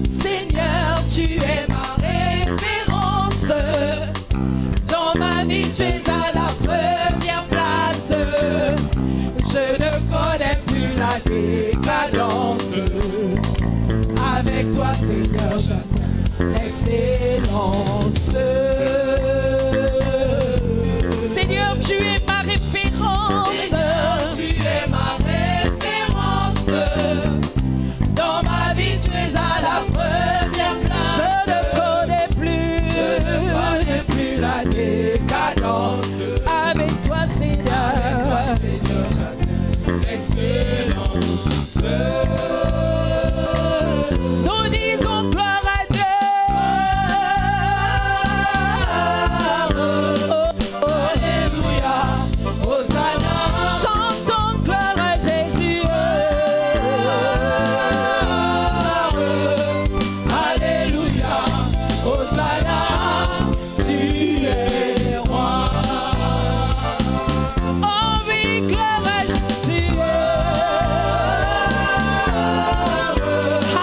Seigneur, tu es ma référence. Dans ma vie, tu es à la première place. Je ne connais plus la décadence. Avec toi, Seigneur, j'atteins l'excellence. Seigneur, tu es ma référence. Seigneur, tu es ma référence. Dans ma vie, tu es à la première place. Je ne connais plus la décadence. Avec toi, Seigneur, j'atteins l'excellence. Nous disons gloire à Dieu. Alléluia, Hosanna. Chantons gloire à Jésus. Alléluia, Hosanna, tu es roi. Oh oui, gloire à Jésus.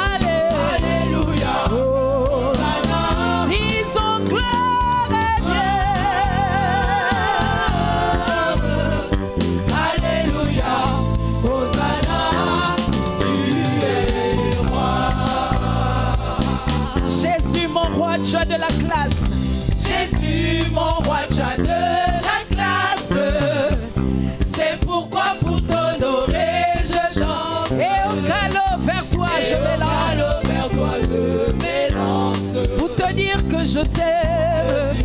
Alléluia, Hosanna. Disons gloire à Dieu. Alléluia, Hosanna, tu es roi. Jésus, mon roi, tu as de la classe. Jésus, mon roi, tu as de la classe. C'est pourquoi pour t'honorer, je chante. Et au galop vers toi, je m'élance. Pour te dire que je t'aime,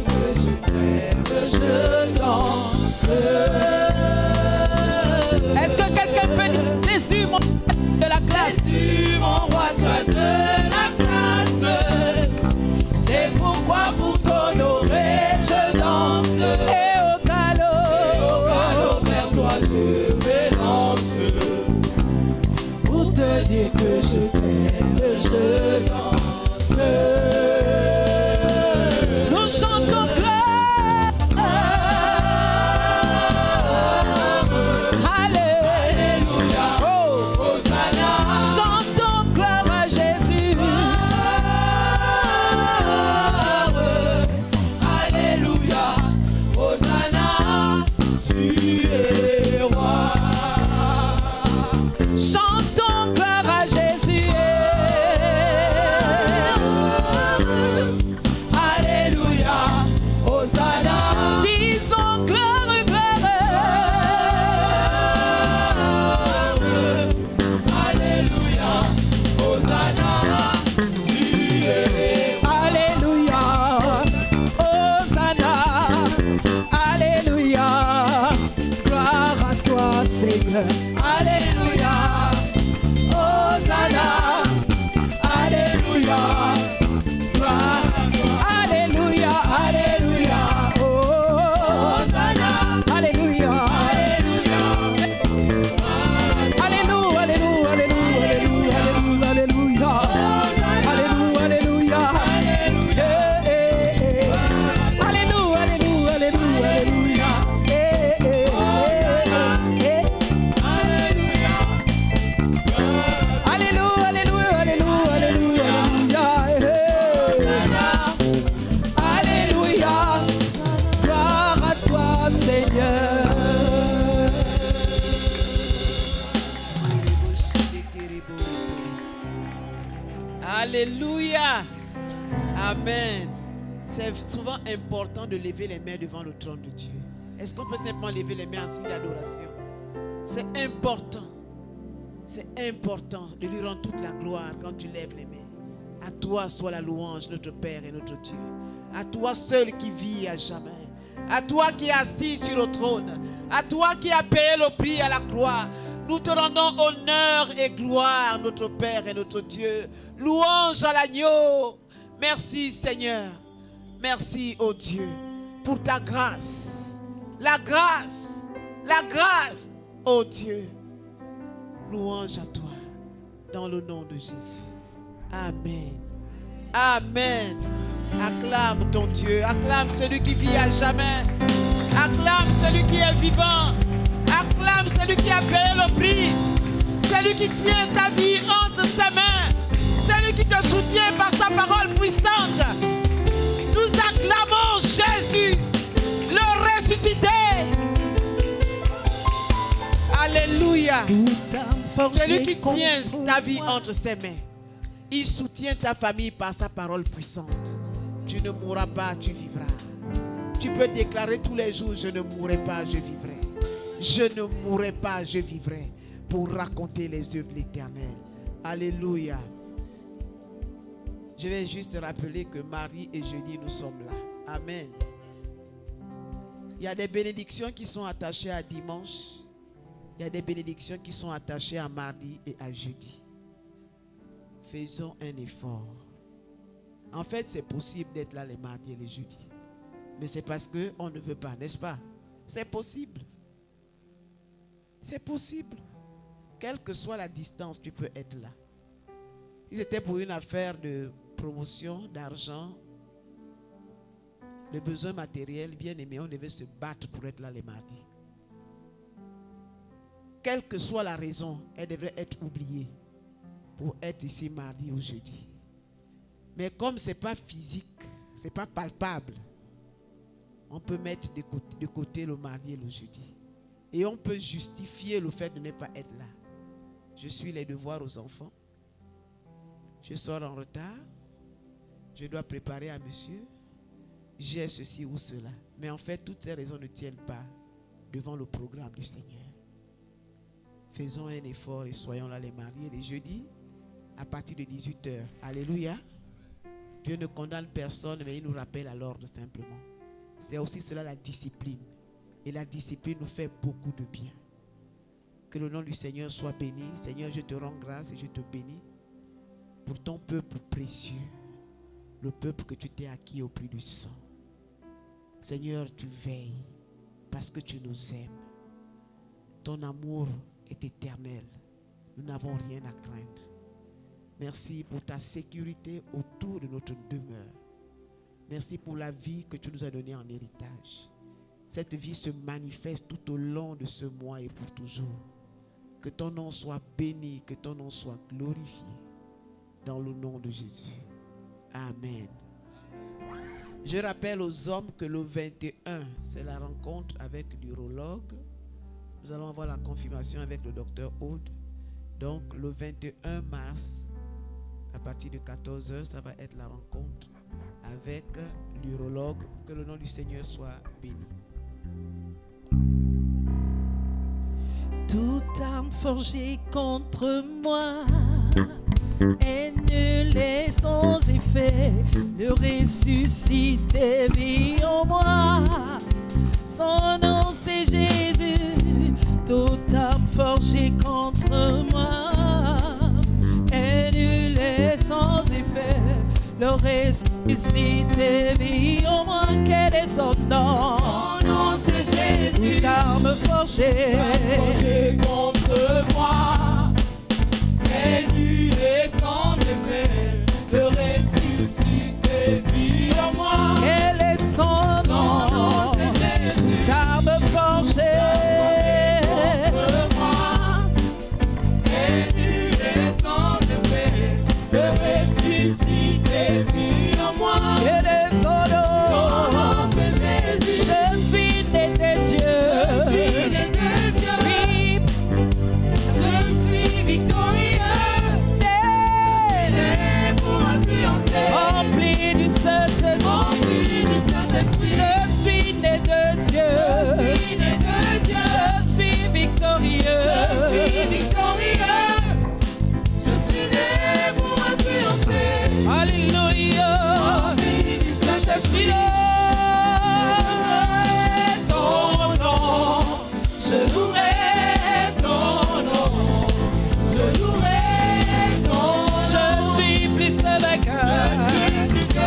je danse. Est-ce que quelqu'un peut dire Jésus, mon roi, de la classe? Jésus, mon roi, tu as de la classe. C'est pourquoi pour t'honorer, je danse. Et au galop vers toi, je m'élance. Pour te dire que je t'aime, je danse. Nous chantons gloire. Alléluia, Hosanna. Chantons gloire à Jésus. Alléluia, Hosanna, tu es roi. Chantons gloire à Jésus. Alléluia. Amen. C'est souvent important de lever les mains devant le trône de Dieu. Est-ce qu'on peut simplement lever les mains en signe d'adoration? C'est important. C'est important de lui rendre toute la gloire quand tu lèves les mains. À toi soit la louange, notre Père et notre Dieu. À toi seul qui vis à jamais. À toi qui es assis sur le trône. À toi qui as payé le prix à la croix. Nous te rendons honneur et gloire, notre Père et notre Dieu. Louange à l'agneau. Merci Seigneur. Merci, oh Dieu, pour ta grâce. La grâce, oh Dieu. Louange à toi, dans le nom de Jésus. Amen. Amen. Acclame ton Dieu. Acclame celui qui vit à jamais. Acclame celui qui est vivant. Acclame celui qui a payé le prix. Celui qui tient ta vie entre ses mains. Celui qui te soutient par sa parole puissante. Nous acclamons Jésus, le ressuscité. Alléluia. Celui qui tient ta vie entre ses mains. Il soutient ta famille par sa parole puissante. Tu ne mourras pas, tu vivras. Tu peux déclarer tous les jours, je ne mourrai pas, je vivrai. Je ne mourrai pas, je vivrai. Pour raconter les œuvres de l'Éternel. Alléluia. Je vais juste rappeler que mardi et jeudi, nous sommes là. Amen. Il y a des bénédictions qui sont attachées à dimanche. Il y a des bénédictions qui sont attachées à mardi et à jeudi. Faisons un effort. En fait, c'est possible d'être là les mardis et les jeudis. Mais c'est parce qu'on ne veut pas, n'est-ce pas? C'est possible. C'est possible. Quelle que soit la distance, tu peux être là. Si c'était pour une affaire de promotion, d'argent, de besoins matériels, bien aimé, on devait se battre pour être là les mardis. Quelle que soit la raison, elle devrait être oubliée pour être ici mardi ou jeudi. Mais comme ce n'est pas physique, ce n'est pas palpable, on peut mettre de côté le mardi et le jeudi. Et on peut justifier le fait de ne pas être là. Je suis les devoirs aux enfants. Je sors en retard. Je dois préparer à monsieur. J'ai ceci ou cela. Mais en fait, toutes ces raisons ne tiennent pas devant le programme du Seigneur. Faisons un effort et soyons là les mardis et les jeudis à partir de 18h. Alléluia. Dieu ne condamne personne, mais il nous rappelle à l'ordre simplement. C'est aussi cela la discipline. Et la discipline nous fait beaucoup de bien. Que le nom du Seigneur soit béni. Seigneur, je te rends grâce et je te bénis pour ton peuple précieux. Le peuple que tu t'es acquis au prix du sang. Seigneur, tu veilles parce que tu nous aimes. Ton amour est éternel. Nous n'avons rien à craindre. Merci pour ta sécurité autour de notre demeure. Merci pour la vie que tu nous as donnée en héritage. Cette vie se manifeste tout au long de ce mois et pour toujours. Que ton nom soit béni, que ton nom soit glorifié. Dans le nom de Jésus. Amen. Je rappelle aux hommes que le 21, c'est la rencontre avec l'urologue. Nous allons avoir la confirmation avec le docteur Aude. Donc le 21 mars, à partir de 14h, ça va être la rencontre avec l'urologue. Que le nom du Seigneur soit béni. Toute arme forgée contre moi est nulle et sans effet. Le ressuscité vit en moi. Son nom c'est Jésus. Toute arme forgée contre moi est nulle et sans effet. Le ressuscité vit en moi. Quel est son nom? Son nom c'est Jésus. Toute arme forgée contre moi est nulle et sans effet. Le ressuscité vit en moi. Quel est son nom? Son nom c'est Jésus. Toute arme forgée contre moi est nulle et sans effet. Le ressuscité vit en moi. Quel est son nom? Son nom c'est Jésus. Je suis né de Dieu. Je suis né de Dieu. Oui, Je suis victorieux.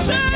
Je